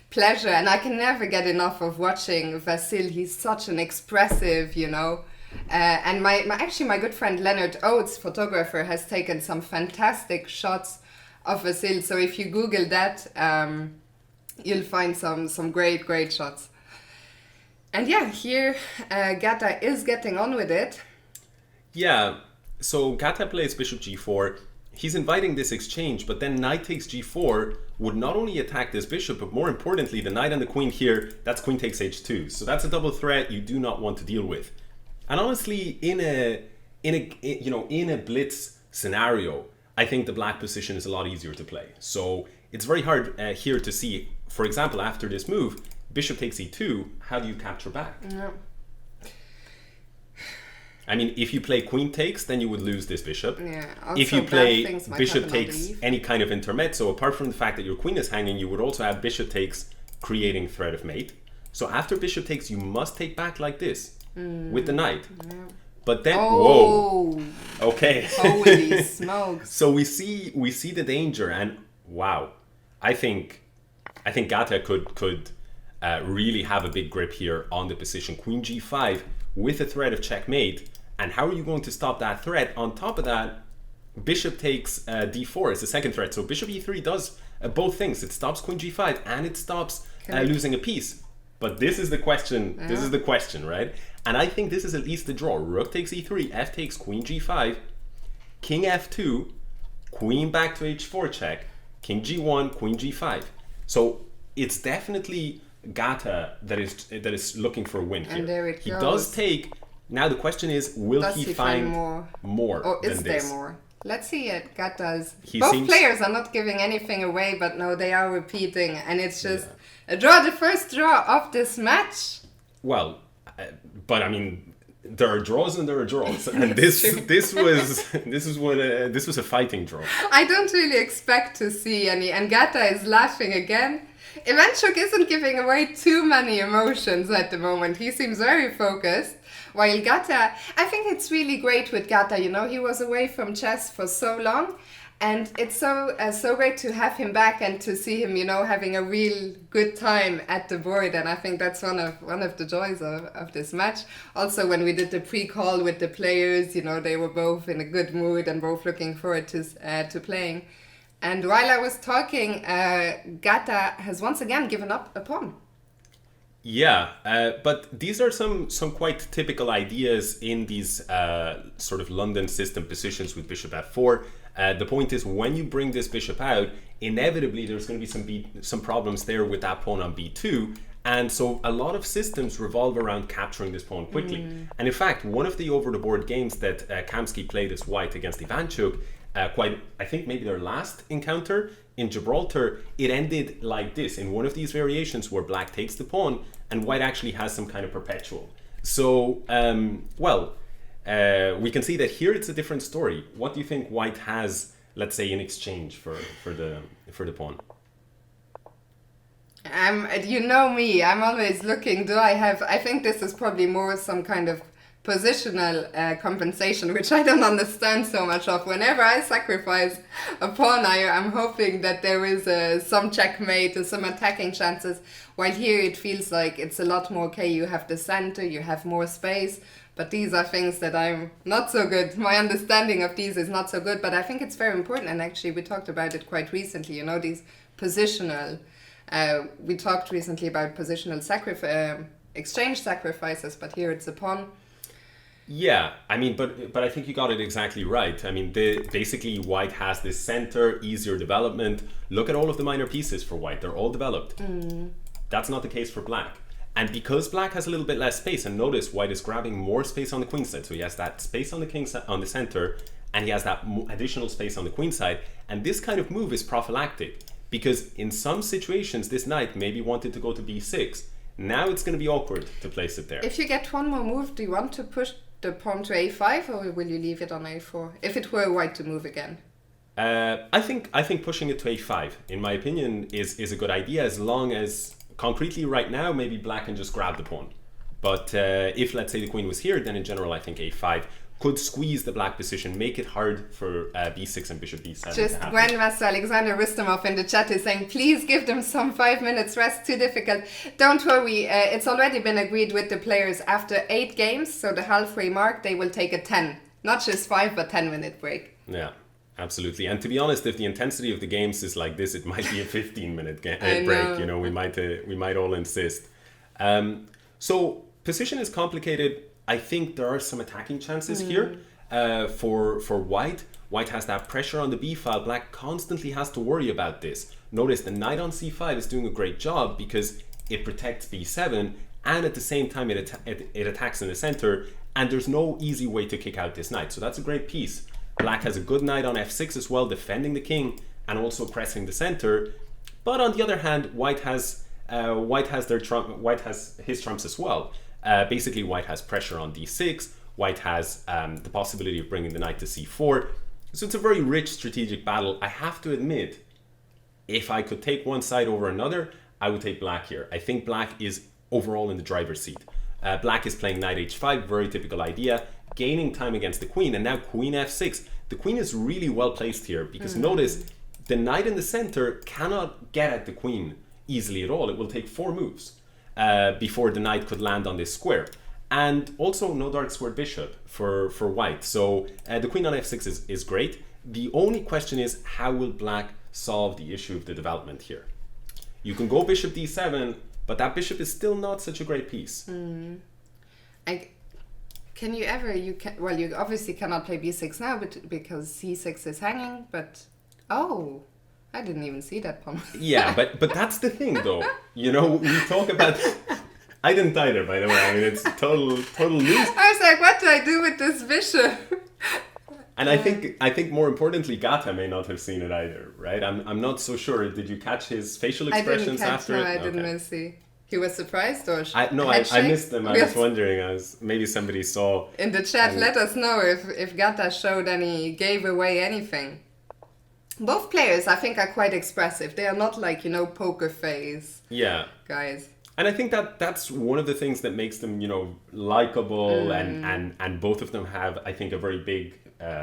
pleasure. And I can never get enough of watching Vasyl. He's such an expressive, you know. And my good friend Leonard Oates, photographer, has taken some fantastic shots of Vasyl. So if you Google that, you'll find some great shots. And yeah, here Gata is getting on with it. Yeah, so Gata plays bishop g4. He's inviting this exchange, but then knight takes g4 would not only attack this bishop, but more importantly, the knight and the queen here, that's queen takes h2. So that's a double threat you do not want to deal with. And honestly, in a blitz scenario, I think the black position is a lot easier to play. So it's very hard here to see, for example, after this move, bishop takes e2, how do you capture back? Yeah. I mean, if you play queen takes, then you would lose this bishop. Yeah. Also, If you bad play things might bishop happen on the takes eve. any kind of intermezzo, apart from the fact that your queen is hanging, you would also have bishop takes creating threat of mate. So after bishop takes, you must take back like this with the knight. Yeah. But then, Oh, whoa, okay. holy smokes! So we see the danger, and wow, I think Gata could really have a big grip here on the position. Queen g5 with a threat of checkmate, and how are you going to stop that threat? On top of that, bishop takes d4 is the second threat. So bishop e3 does both things. It stops queen g5 and it stops losing a piece. But this is the question. Yeah. This is the question, right? And I think this is at least the draw. Rook takes e3, f takes queen g5, king f2, queen back to h4 check, king g1, queen g5. So it's definitely Gata that is looking for a win here. And there it he goes. does take. Now the question is, will Does he find more or than is this? there more? Let's see it. Gata's. He Both seems- players are not giving anything away, but no, they are repeating, and it's just a draw. The first draw of this match. Well, but I mean, there are draws and there are draws, and this was a fighting draw. I don't really expect to see any, and Gata is laughing again. Ivanchuk isn't giving away too many emotions at the moment. He seems very focused. While Gata, I think it's really great with Gata. You know, he was away from chess for so long, and it's so great to have him back and to see him, you know, having a real good time at the board. And I think that's one of the joys of this match. Also, when we did the pre-call with the players, you know, they were both in a good mood and both looking forward to playing. And while I was talking, Gata has once again given up a pawn. Yeah, but these are some quite typical ideas in these sort of London system positions with bishop f4. The point is, when you bring this bishop out, inevitably there's going to be some problems there with that pawn on b2. And so a lot of systems revolve around capturing this pawn quickly. And in fact, one of the over-the-board games that Kamsky played as white against Ivanchuk, I think maybe their last encounter in Gibraltar, it ended like this, in one of these variations where black takes the pawn and white actually has some kind of perpetual. So, we can see that here it's a different story. What do you think white has, let's say, in exchange for the pawn? You know me, I'm always looking, I think this is probably more some kind of positional compensation, which I don't understand so much of. Whenever I sacrifice a pawn, I'm hoping that there is some checkmate or some attacking chances, while here it feels like it's a lot more okay, you have the center, you have more space, but these are things that I'm not so good. My understanding of these is not so good, but I think it's very important, and actually we talked about it quite recently, you know, these positional, we talked recently about positional exchange sacrifices, but here it's a pawn. Yeah, I mean, but I think you got it exactly right. I mean, basically white has this center, easier development. Look at all of the minor pieces for white. They're all developed. That's not the case for black. And because black has a little bit less space, and notice white is grabbing more space on the queen side. So he has that space on the king side, on the center, and he has that additional space on the queen side. And this kind of move is prophylactic, because in some situations, this knight maybe wanted to go to b6. Now it's going to be awkward to place it there. If you get one more move, do you want to push the pawn to a5, or will you leave it on a4 if it were white to move again? I think pushing it to a5, in my opinion, is a good idea, as long as concretely right now maybe black can just grab the pawn. But if, let's say, the queen was here, then in general I think a5 could squeeze the black position, make it hard for b6 and bishop b7. Just Grandmaster Alexander Ristomov in the chat is saying, please give them some 5 minutes rest, too difficult. Don't worry, it's already been agreed with the players. After 8 games, so the halfway mark, they will take a 10. Not just 5, but 10-minute break. Yeah, absolutely. And to be honest, if the intensity of the games is like this, it might be a 15-minute break. You know, we might all insist. So position is complicated. I think there are some attacking chances here for white. White has that pressure on the b file. Black constantly has to worry about this. Notice the knight on c5 is doing a great job because it protects b7, and at the same time it attacks in the center, and there's no easy way to kick out this knight. So that's a great piece. Black has a good knight on f6 as well, defending the king and also pressing the center. But on the other hand, white has his trumps as well. Basically, white has pressure on d6. White has the possibility of bringing the knight to c4. So it's a very rich strategic battle. I have to admit, if I could take one side over another, I would take black here. I think black is overall in the driver's seat. Black is playing knight h5, very typical idea, gaining time against the queen, and now queen f6. The queen is really well placed here because notice the knight in the center cannot get at the queen easily at all. It will take 4 moves before the knight could land on this square. And also no dark squared bishop for white. So the queen on f6 is great. The only question is, how will black solve the issue of the development here? You can go bishop d7, but that bishop is still not such a great piece. Can you ever, well, you obviously cannot play b6 now because c6 is hanging, but, oh, I didn't even see that pawn. Yeah, but that's the thing though. You know, we talk about, I didn't either, by the way. I mean, it's total loose. I was like, what do I do with this bishop? And I think more importantly, Gata may not have seen it either, right? I'm not so sure. Did you catch his facial expressions after it? No, I didn't see. He was surprised, or I missed them. I was wondering. Maybe somebody saw in the chat. Let us know if Gata showed gave away anything. Both players, I think, are quite expressive. They are not like, you know, poker face. Yeah. Guys. And I think that's one of the things that makes them, you know, likable, and both of them have, I think, a very big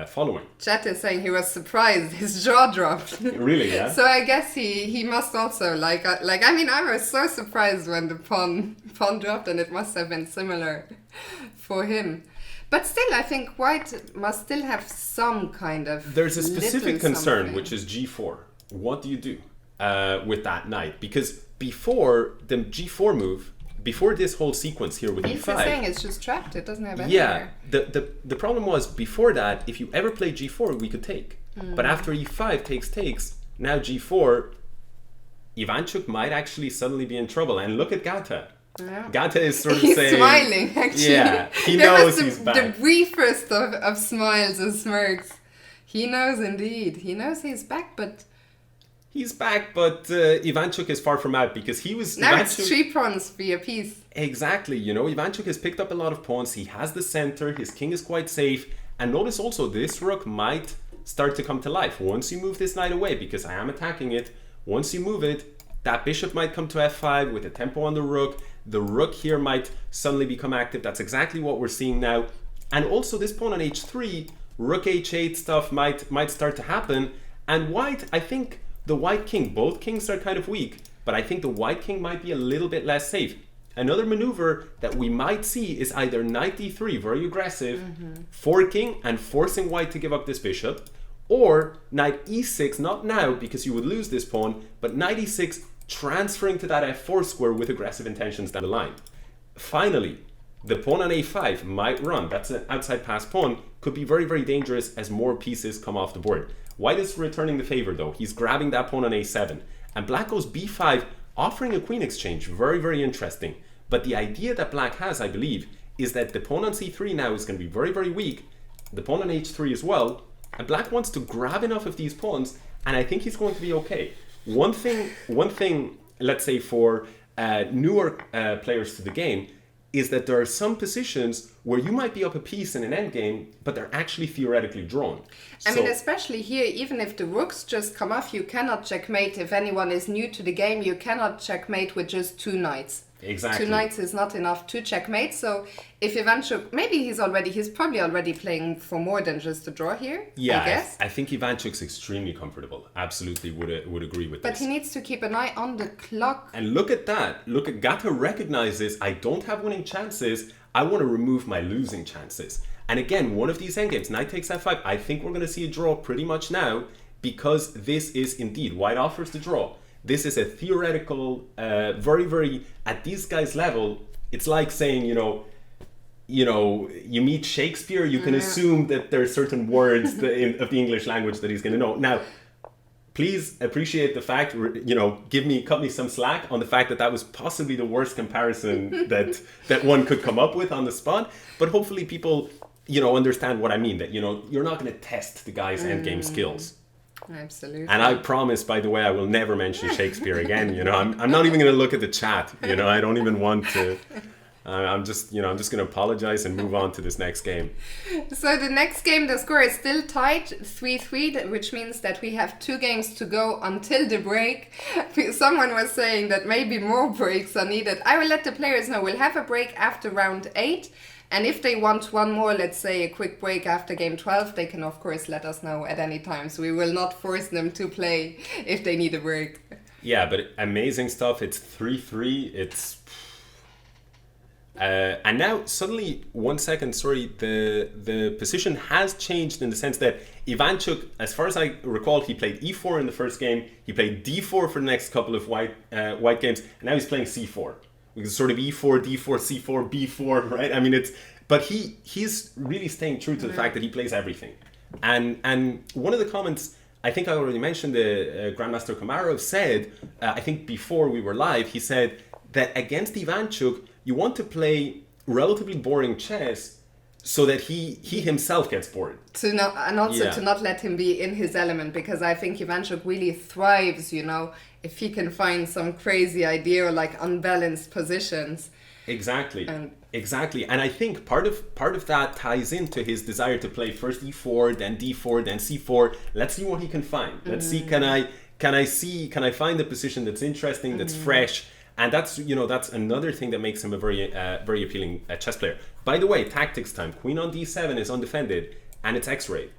following. Chat is saying he was surprised, his jaw dropped. Really, yeah? So I guess he must also, I mean, I was so surprised when the pawn dropped, and it must have been similar for him. But still, I think white must still have some kind of... There's a specific concern, something. which is g4. What do you do with that knight? Because before the g4 move, before this whole sequence here with e5... He's saying it's just trapped, it doesn't have any Yeah, the problem was, before that, if you ever played g4, we could take. But after e5 takes, now g4, Ivanchuk might actually suddenly be in trouble. And look at Gata. Yeah. Gata is sort of he's saying... smiling, actually. Yeah, he knows he's back. The briefest of smiles and smirks. He knows indeed. He knows he's back, but... He's back, but Ivanchuk is far from out because he was... Now Ivanchuk, it's 3 pawns for your piece. Exactly, you know, Ivanchuk has picked up a lot of pawns. He has the center, his king is quite safe. And notice also, this rook might start to come to life once you move this knight away, because I am attacking it. Once you move it, that bishop might come to f5 with a tempo on the rook. The rook here might suddenly become active. That's exactly what we're seeing now. And also this pawn on h3, rook h8 stuff might start to happen. And white, I think the white king, both kings are kind of weak, but I think the white king might be a little bit less safe. Another maneuver that we might see is either knight d3, very aggressive, forking and forcing white to give up this bishop, or knight e6, not now because you would lose this pawn, but knight e6 transferring to that f4 square with aggressive intentions down the line. Finally, the pawn on a5 might run. That's an outside pass pawn. Could be very, very dangerous as more pieces come off the board. White is returning the favor though. He's grabbing that pawn on a7. And black goes b5, offering a queen exchange. Very, very interesting. But the idea that black has, I believe, is that the pawn on c3 now is going to be very, very weak. The pawn on h3 as well. And black wants to grab enough of these pawns, and I think he's going to be okay. One thing, let's say for newer players to the game, is that there are some positions where you might be up a piece in an endgame, but they're actually theoretically drawn. I mean, especially here, even if the rooks just come off, you cannot checkmate. If anyone is new to the game, you cannot checkmate with just 2 knights. Exactly. 2 knights is not enough to checkmate. So if Ivanchuk, maybe he's probably already playing for more than just a draw here. Yeah, I guess. I think Ivanchuk's extremely comfortable. Absolutely would agree with this. But he needs to keep an eye on the clock. And look at that. Look at Gata recognizes I don't have winning chances. I want to remove my losing chances. And again, one of these endgames, knight takes f5. I think we're going to see a draw pretty much now because this is indeed white offers the draw. This is a theoretical, very, very, at these guys' level, it's like saying, you meet Shakespeare, you can assume that there are certain words of the English language that he's going to know. Now, please appreciate the fact, cut me some slack on the fact that was possibly the worst comparison that one could come up with on the spot. But hopefully people, understand what I mean, that, you're not going to test the guy's endgame skills. Absolutely. And I promise, by the way, I will never mention Shakespeare again. I'm not even going to look at the chat. I don't even want to I'm just going to apologize and move on to this next game. So the next game, the score is still tied 3-3, which means that we have 2 games to go until the break. Someone was saying that maybe more breaks are needed. I will let the players know we'll have a break after round 8. And if they want one more, let's say a quick break after game 12, they can of course let us know at any time. So we will not force them to play if they need a break. Yeah, but amazing stuff. It's 3-3. It's... and now suddenly, 1 second, sorry, the position has changed in the sense that Ivanchuk, as far as I recall, he played e4 in the first game. He played d4 for the next couple of white games, and now he's playing c4. It's sort of e4, d4, c4, b4, right? I mean, but he's really staying true to the fact that he plays everything. And one of the comments, I think I already mentioned, the Grandmaster Komarov said, I think before we were live, he said that against Ivanchuk, you want to play relatively boring chess so that he himself gets bored. To not let him be in his element, because I think Ivanchuk really thrives, if he can find some crazy idea or like unbalanced positions. Exactly. And I think part of that ties into his desire to play first e4, then d4, then c4. Let's see what he can find. Let's see, can I find a position that's interesting, that's fresh. And that's another thing that makes him a very appealing chess player. By the way, tactics time. Queen on d7 is undefended, and it's x-rayed.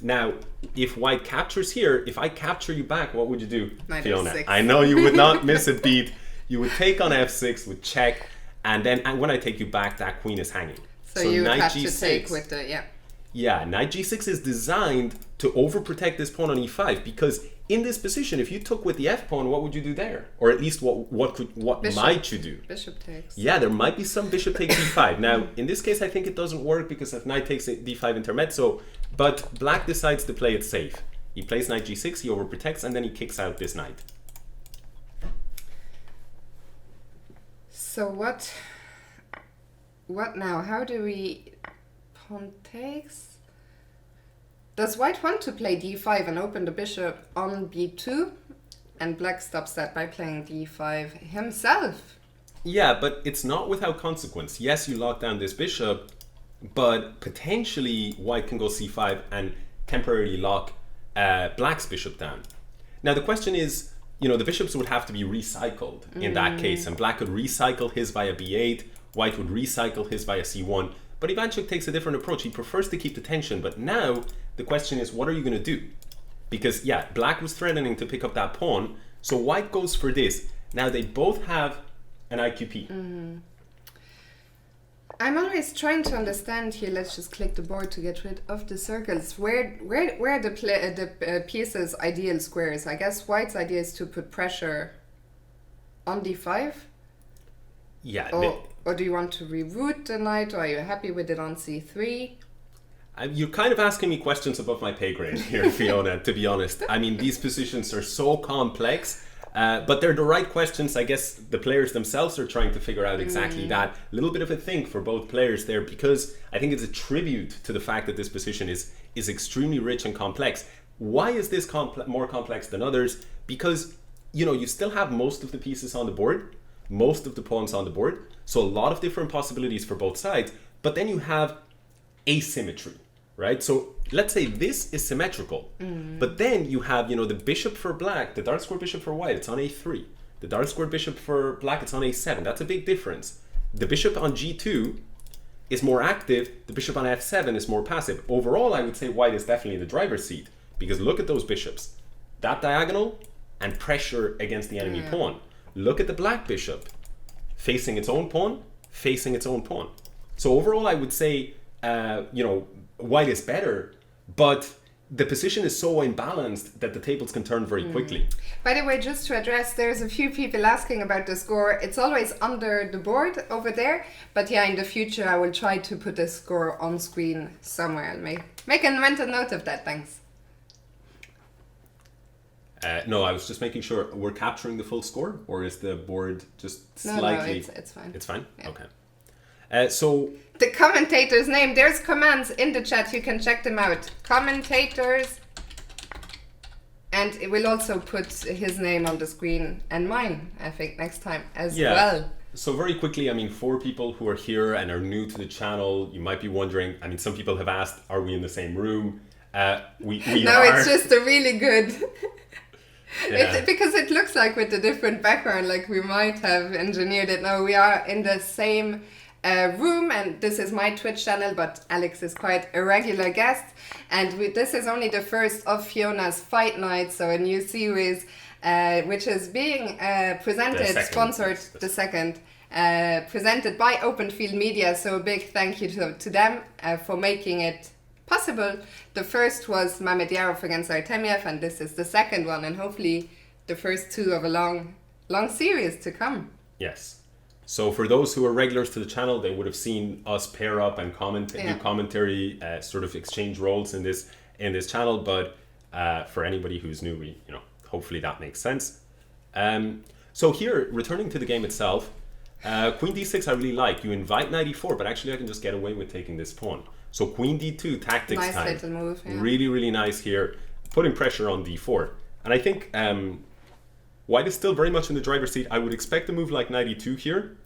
Now, if white captures here, if I capture you back, what would you do, Fiona? F6. I know you would not miss a beat. You would take on f6 with check, and when I take you back, that queen is hanging. So you would have to take with the, Yeah, knight g6 is designed to overprotect this pawn on e5, because in this position, if you took with the f pawn, what would you do there? Or at least what might you do? Bishop takes. Yeah, there might be some bishop takes d5. Now, in this case, I think it doesn't work because if knight takes d5 intermezzo, but black decides to play it safe. He plays knight g6, he overprotects, and then he kicks out this knight. So what now? How do we... Pawn takes? Does white want to play d5 and open the bishop on b2? And black stops that by playing d5 himself. Yeah, but it's not without consequence. Yes, you lock down this bishop, but potentially white can go c5 and temporarily lock black's bishop down. Now the question is, the bishops would have to be recycled in that case, and black could recycle his via b8, white would recycle his via c1. But Ivanchuk takes a different approach. He prefers to keep the tension, but now the question is, what are you going to do? Because, yeah, black was threatening to pick up that pawn, so white goes for this. Now they both have an IQP. I'm always trying to understand here. Let's just click the board to get rid of the circles. Where are the pieces' ideal squares? I guess white's idea is to put pressure on d5. Yeah. Or do you want to reroute the knight? Or are you happy with it on c3? You're kind of asking me questions above my pay grade here, Fiona, to be honest. I mean, these positions are so complex, but they're the right questions. I guess the players themselves are trying to figure out exactly that. A little bit of a think for both players there, because I think it's a tribute to the fact that this position is extremely rich and complex. Why is this more complex than others? Because, you still have most of the pieces on the board, most of the pawns on the board, so a lot of different possibilities for both sides, but then you have asymmetry, right? So let's say this is symmetrical, but then you have, the bishop for black, the dark square bishop for white, it's on a3. The dark square bishop for black, it's on a7. That's a big difference. The bishop on g2 is more active, the bishop on f7 is more passive. Overall, I would say white is definitely in the driver's seat, because look at those bishops. That diagonal and pressure against the enemy pawn. Look at the black bishop, facing its own pawn, facing its own pawn. So overall, I would say, white is better, but the position is so imbalanced that the tables can turn very quickly. By the way, just to address, there's a few people asking about the score. It's always under the board over there, but yeah, in the future, I will try to put the score on screen somewhere. I'll make a mental note of that, thanks. No, I was just making sure we're capturing the full score, or is the board just slightly... No, it's fine. It's fine? Yeah. Okay. So... The commentator's name, there's commands in the chat, you can check them out. Commentators. And it will also put his name on the screen, and mine, I think, next time as well. So very quickly, I mean, for people who are here and are new to the channel, you might be wondering, I mean, some people have asked, are we in the same room? We No, are. it's just a really good... Yeah. Because it looks like with a different background, like we might have engineered it. No, we are in the same room, and this is my Twitch channel, but Alex is quite a regular guest. And this is only the first of Fiona's Fight Night, so a new series which is being presented, presented by Open Field Media. So a big thank you to them for making it possible. The first was Mamedyarov against Artemiev, and this is the second one, and hopefully the first two of a long series to come. Yes. So for those who are regulars to the channel, they would have seen us pair up and do commentary, sort of exchange roles in this channel. But for anybody who's new, hopefully that makes sense. So here, returning to the game itself, Queen d6 I really like. You invite knight e4, but actually I can just get away with taking this pawn. So Queen d2, tactics nice time. Nice little move. Yeah. Really, really nice here, putting pressure on d4. And I think white is still very much in the driver's seat. I would expect a move like knight e2 here.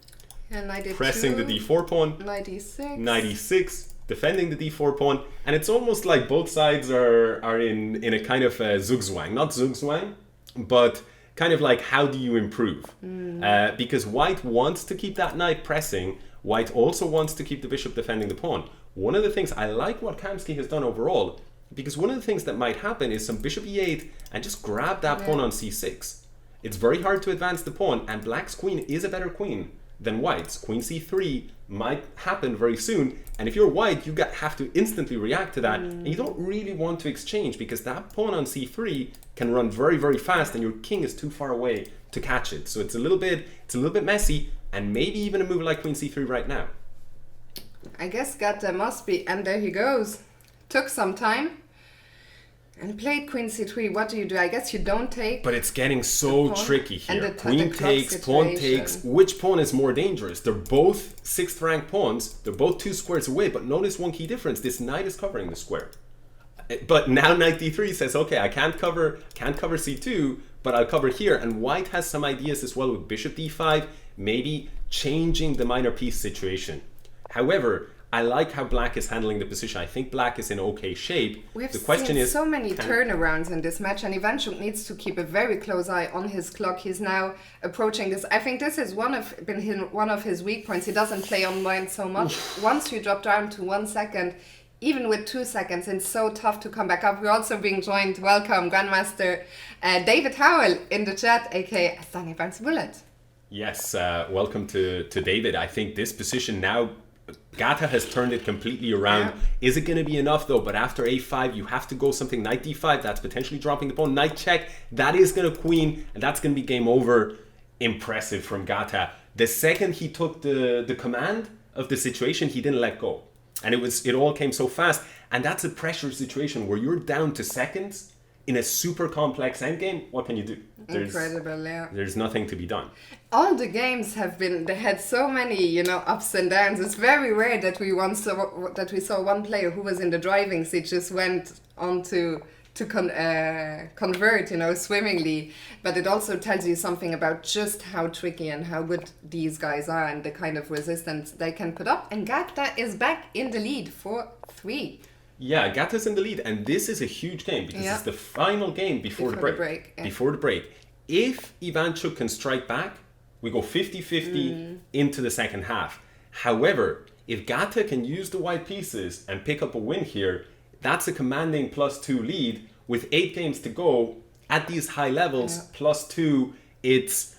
And knight e2. Pressing the d4 pawn. Knight e6. Knight e6. Defending the d4 pawn. And it's almost like both sides are in a kind of zugzwang. Not zugzwang, but kind of like, how do you improve? Because white wants to keep that knight pressing. White also wants to keep the bishop defending the pawn. One of the things, I like what Kamsky has done overall, because one of the things that might happen is some bishop e8 and just grab that pawn on c6. It's very hard to advance the pawn, and black's queen is a better queen than white's. Queen c3 might happen very soon, and if you're white, you have to instantly react to that, and you don't really want to exchange, because that pawn on c3 can run very, very fast, and your king is too far away to catch it. So it's a little bit messy, and maybe even a move like queen c3 right now. I guess Gata must be, and there he goes. Took some time and played queen c3. What do you do? I guess you don't take. But it's getting so tricky here. Queen takes, pawn takes. Which pawn is more dangerous? They're both 6th rank pawns. They're both 2 squares away. But notice one key difference. This knight is covering the square. But now knight d3 says, okay, I can't cover c2, but I'll cover here. And white has some ideas as well with bishop d5, maybe changing the minor piece situation. However, I like how black is handling the position. I think black is in okay shape. The question is, so many turnarounds in this match, and Ivanchuk needs to keep a very close eye on his clock. He's now approaching this. I think this is one of his weak points. He doesn't play online so much. Once you drop down to 1 second, even with 2 seconds, it's so tough to come back up. We're also being joined, welcome, Grandmaster David Howell in the chat, aka Sunny Banks Bullet. Yes, welcome to David. I think this position now, Gata has turned it completely around. Yeah. Is it going to be enough though? But after a5, you have to go something knight d5. That's potentially dropping the pawn. Knight check. That is going to queen, and that's going to be game over. Impressive from Gata. The second he took the command of the situation, he didn't let go, and it all came so fast. And that's a pressure situation where you're down to seconds in a super complex endgame. What can you do? Incredible, yeah. There's nothing to be done. All the games they had so many, ups and downs. It's very rare that we saw one player who was in the driving seat just went on to convert, swimmingly. But it also tells you something about just how tricky and how good these guys are and the kind of resistance they can put up. And Gata is back in the lead for 3. Yeah, Gata's in the lead, and this is a huge game because it's the final game before the break. Before the break. If Ivanchuk can strike back, we go 50-50 into the second half. However, if Gata can use the white pieces and pick up a win here, that's a commanding +2 lead with 8 games to go at these high levels. +2, it's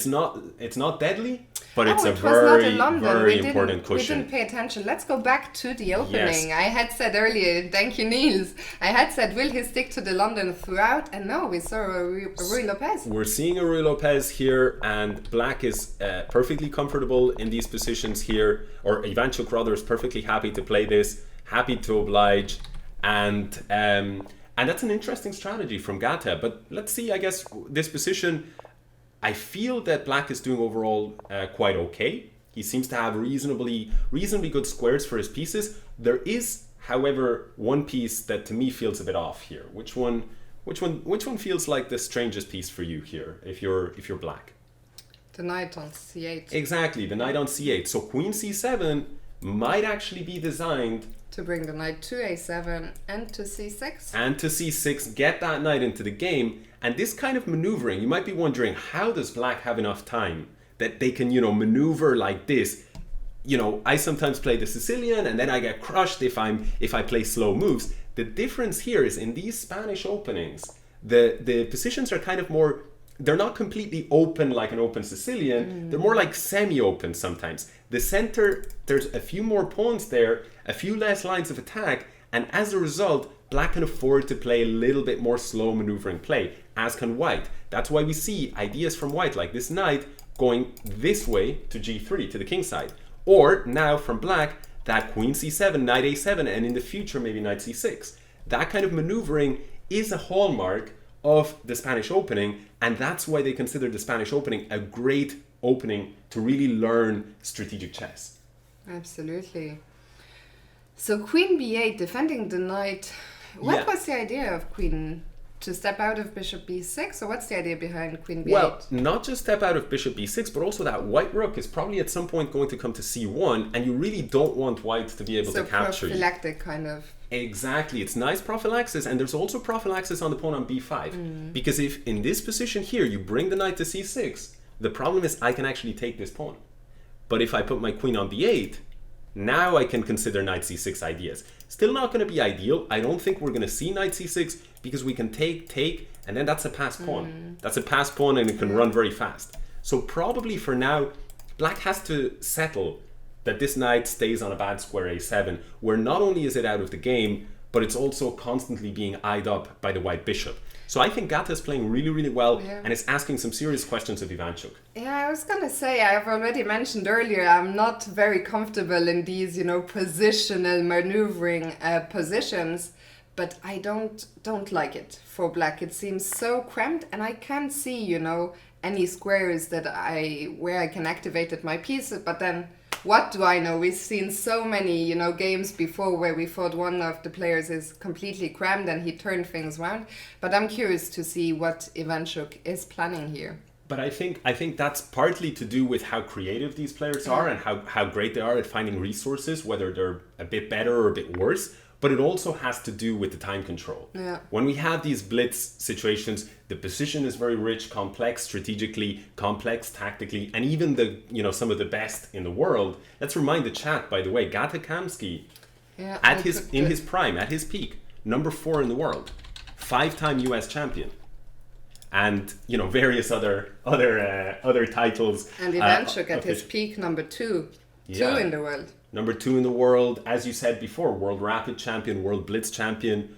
not deadly, but it's a very important cushion. We didn't pay attention. Let's go back to the opening. Yes. I had said earlier, thank you, Nils. I had said, will he stick to the London throughout? And no, we saw a Rui Lopez. We're seeing a Rui Lopez here, and black is perfectly comfortable in these positions here, or Ivanchuk rather is perfectly happy to play this, happy to oblige, and that's an interesting strategy from Gata. But let's see, I guess, this position. I feel that black is doing overall quite okay. He seems to have reasonably good squares for his pieces. There is, however, one piece that to me feels a bit off here. Which one feels like the strangest piece for you here if you're black? The knight on c8. Exactly, the knight on c8. So queen c7 might actually be designed to bring the knight to a7 and to c6. And to c6, get that knight into the game. And this kind of maneuvering, you might be wondering, how does black have enough time that they can, maneuver like this? I sometimes play the Sicilian and then I get crushed if I play slow moves. The difference here is in these Spanish openings, the positions are kind of more, they're not completely open like an open Sicilian, they're more like semi-open sometimes. The center, there's a few more pawns there, a few less lines of attack, and as a result, black can afford to play a little bit more slow maneuvering play, as can white. That's why we see ideas from white like this knight going this way to g3, to the king side. Or now from black, that queen c7, knight a7, and in the future maybe knight c6. That kind of maneuvering is a hallmark of the Spanish opening, and that's why they consider the Spanish opening a great opening to really learn strategic chess. Absolutely. So queen b8, defending the knight. What was the idea of queen to step out of bishop b6, or what's the idea behind queen b8? Well, not just step out of bishop b6, but also that white rook is probably at some point going to come to c1, and you really don't want white to be able to capture you. So prophylactic kind of. Exactly, it's nice prophylaxis, and there's also prophylaxis on the pawn on b5. Because if in this position here you bring the knight to c6, the problem is I can actually take this pawn. But if I put my queen on b8, now I can consider knight c6 ideas. Still not going to be ideal. I don't think we're going to see knight c6 because we can take, and then that's a passed pawn. That's a passed pawn and it can run very fast. So probably for now, black has to settle that this knight stays on a bad square a7, where not only is it out of the game, but it's also constantly being eyed up by the white bishop. So I think Gata is playing really, really well and is asking some serious questions of Ivanchuk. Yeah, I was going to say, I've already mentioned earlier, I'm not very comfortable in these, positional maneuvering positions, but I don't like it for black. It seems so cramped, and I can't see, any squares where I can activate my pieces, but then what do I know? We've seen so many, games before where we thought one of the players is completely crammed and he turned things around. But I'm curious to see what Ivanchuk is planning here. But I think that's partly to do with how creative these players are and how great they are at finding resources, whether they're a bit better or a bit worse. But it also has to do with the time control. Yeah. When we have these blitz situations, the position is very rich, complex strategically, complex tactically, and even some of the best in the world. Let's remind the chat, by the way, Gata Kamsky, in his prime, at his peak, number 4 in the world, 5-time US champion, and various other titles. And Ivanchuk at his peak, number 2 in the world. Number 2 in the world, as you said before, world rapid champion, world blitz champion.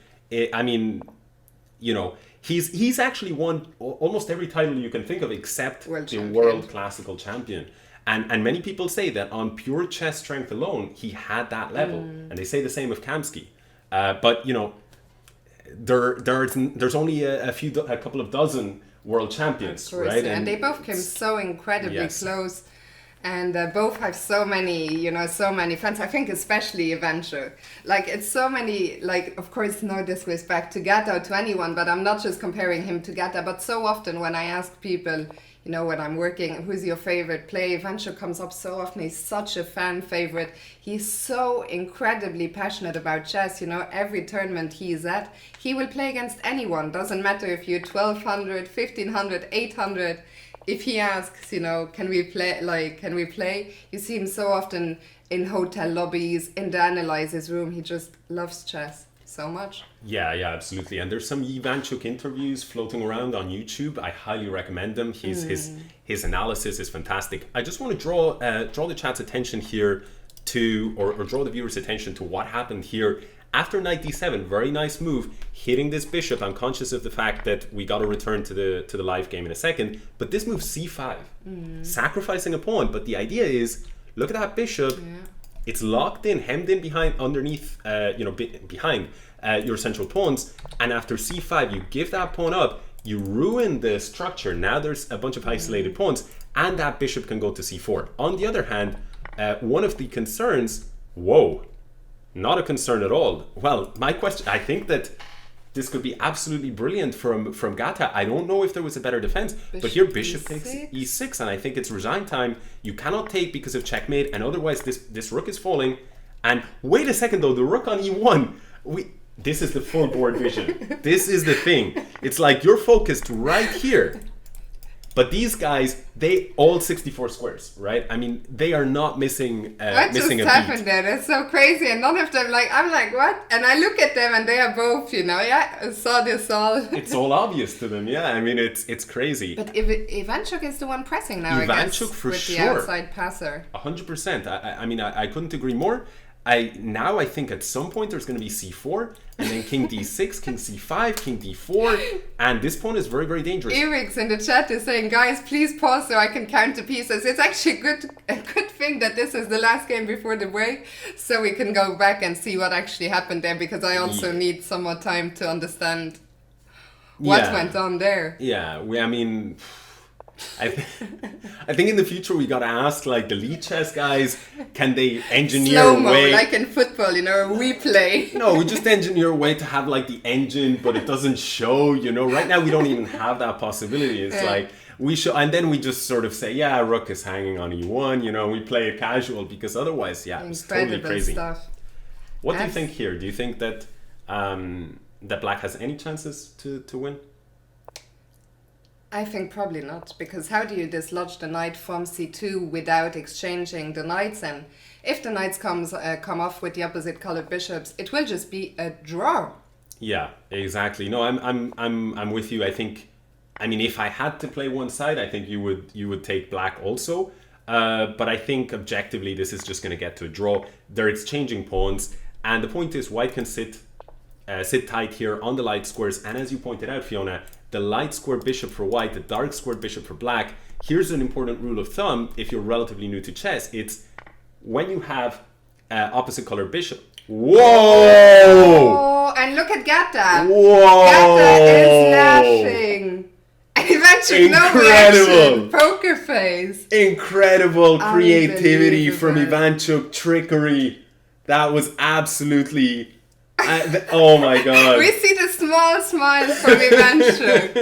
He's actually won almost every title you can think of except world classical champion. And many people say that on pure chess strength alone, he had that level. And they say the same of Kamsky. But there's only a couple of dozen world champions, right? And they both came so incredibly close. And both have so many fans. I think especially Ivanchuk. It's so many, of course, no disrespect to Gata or to anyone, but I'm not just comparing him to Gata. But so often when I ask people, when I'm working, who's your favorite player, Ivanchuk comes up so often. He's such a fan favorite. He's so incredibly passionate about chess. Every tournament he's at, he will play against anyone. Doesn't matter if you're 1200, 1500, 800. If he asks, can we play? You see him so often in hotel lobbies, in the analyzer's room. He just loves chess so much. Yeah, absolutely. And there's some Ivanchuk interviews floating around on YouTube. I highly recommend them. His analysis is fantastic. I just want to draw the chat's attention here to, or draw the viewers' attention to what happened here. After knight d7, very nice move, hitting this bishop. I'm conscious of the fact that we got to return to the live game in a second, but this move c5, sacrificing a pawn. But the idea is, look at that bishop. Yeah. It's locked in, hemmed in underneath behind your central pawns. And after c5, you give that pawn up, you ruin the structure. Now there's a bunch of isolated pawns, and that bishop can go to c4. On the other hand, one of the concerns, not a concern at all. Well, my question, I think that this could be absolutely brilliant from Gata. I don't know if there was a better defense, but here bishop takes e6, and I think it's resign time. You cannot take because of checkmate, and otherwise this rook is falling. And wait a second though, the rook on e1. This is the full board vision. This is the thing. It's like you're focused right here. But these guys, they all 64 squares, right? I mean, they are not missing what missing just a happened beat. there? It's so crazy, and none of them I'm like, what? And I look at them, and they are both, I saw this all. It's all obvious to them, yeah. I mean, it's crazy. But Ivanchuk is the one pressing now, I guess, Ivanchuk for with sure. the outside passer. 100%. I mean, I couldn't agree more. I think at some point there's going to be c4, and then king d6, king c5, king d4, and this pawn is very, very dangerous. Eric's in the chat is saying, guys, please pause so I can count the pieces. It's actually a good thing that this is the last game before the break, so we can go back and see what actually happened there, because I also need some more time to understand what went on there. Yeah, I mean... I think in the future we gotta ask like the lead chess guys, can they engineer a way like in football, a replay. No, we just engineer a way to have like the engine, but it doesn't show. Right now we don't even have that possibility. It's like we show, and then we just sort of say, yeah, rook is hanging on e1. We play it casual, because otherwise, it's totally crazy. Stuff. What do you think here? Do you think that that black has any chances to win? I think probably not, because how do you dislodge the knight from c2 without exchanging the knights? And if the knights come off with the opposite colored bishops, it will just be a draw. Yeah, exactly. No, I'm with you. I mean, if I had to play one side, I think you would take black also. But I think objectively, this is just going to get to a draw. They're exchanging pawns, and the point is, white can sit tight here on the light squares. And as you pointed out, Fiona, the light square bishop for white, the dark square bishop for black. Here's an important rule of thumb if you're relatively new to chess. It's when you have opposite color bishop. Whoa! Oh, and look at Gata. Whoa! Gata is laughing. Ivanchuk, no reaction. Poker face. Incredible creativity from Ivanchuk. Trickery. That was absolutely... oh my god. We see the small smile from Ivanchuk.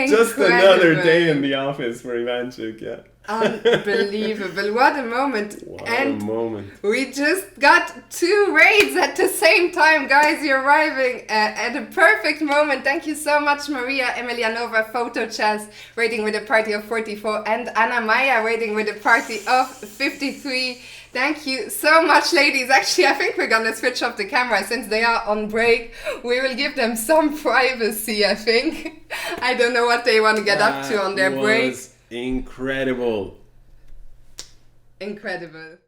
Just another day in the office for Ivanchuk, yeah. Unbelievable. What a moment. What a moment. We just got 2 raids at the same time. Guys, you're arriving at a perfect moment. Thank you so much, Maria Emelianova, Photo Chess, raiding with a party of 44, and Anna Maya raiding with a party of 53. Thank you so much, ladies. Actually, I think we're gonna switch off the camera since they are on break. We will give them some privacy, I think. I don't know what they want to get up to on their break. Incredible. Incredible.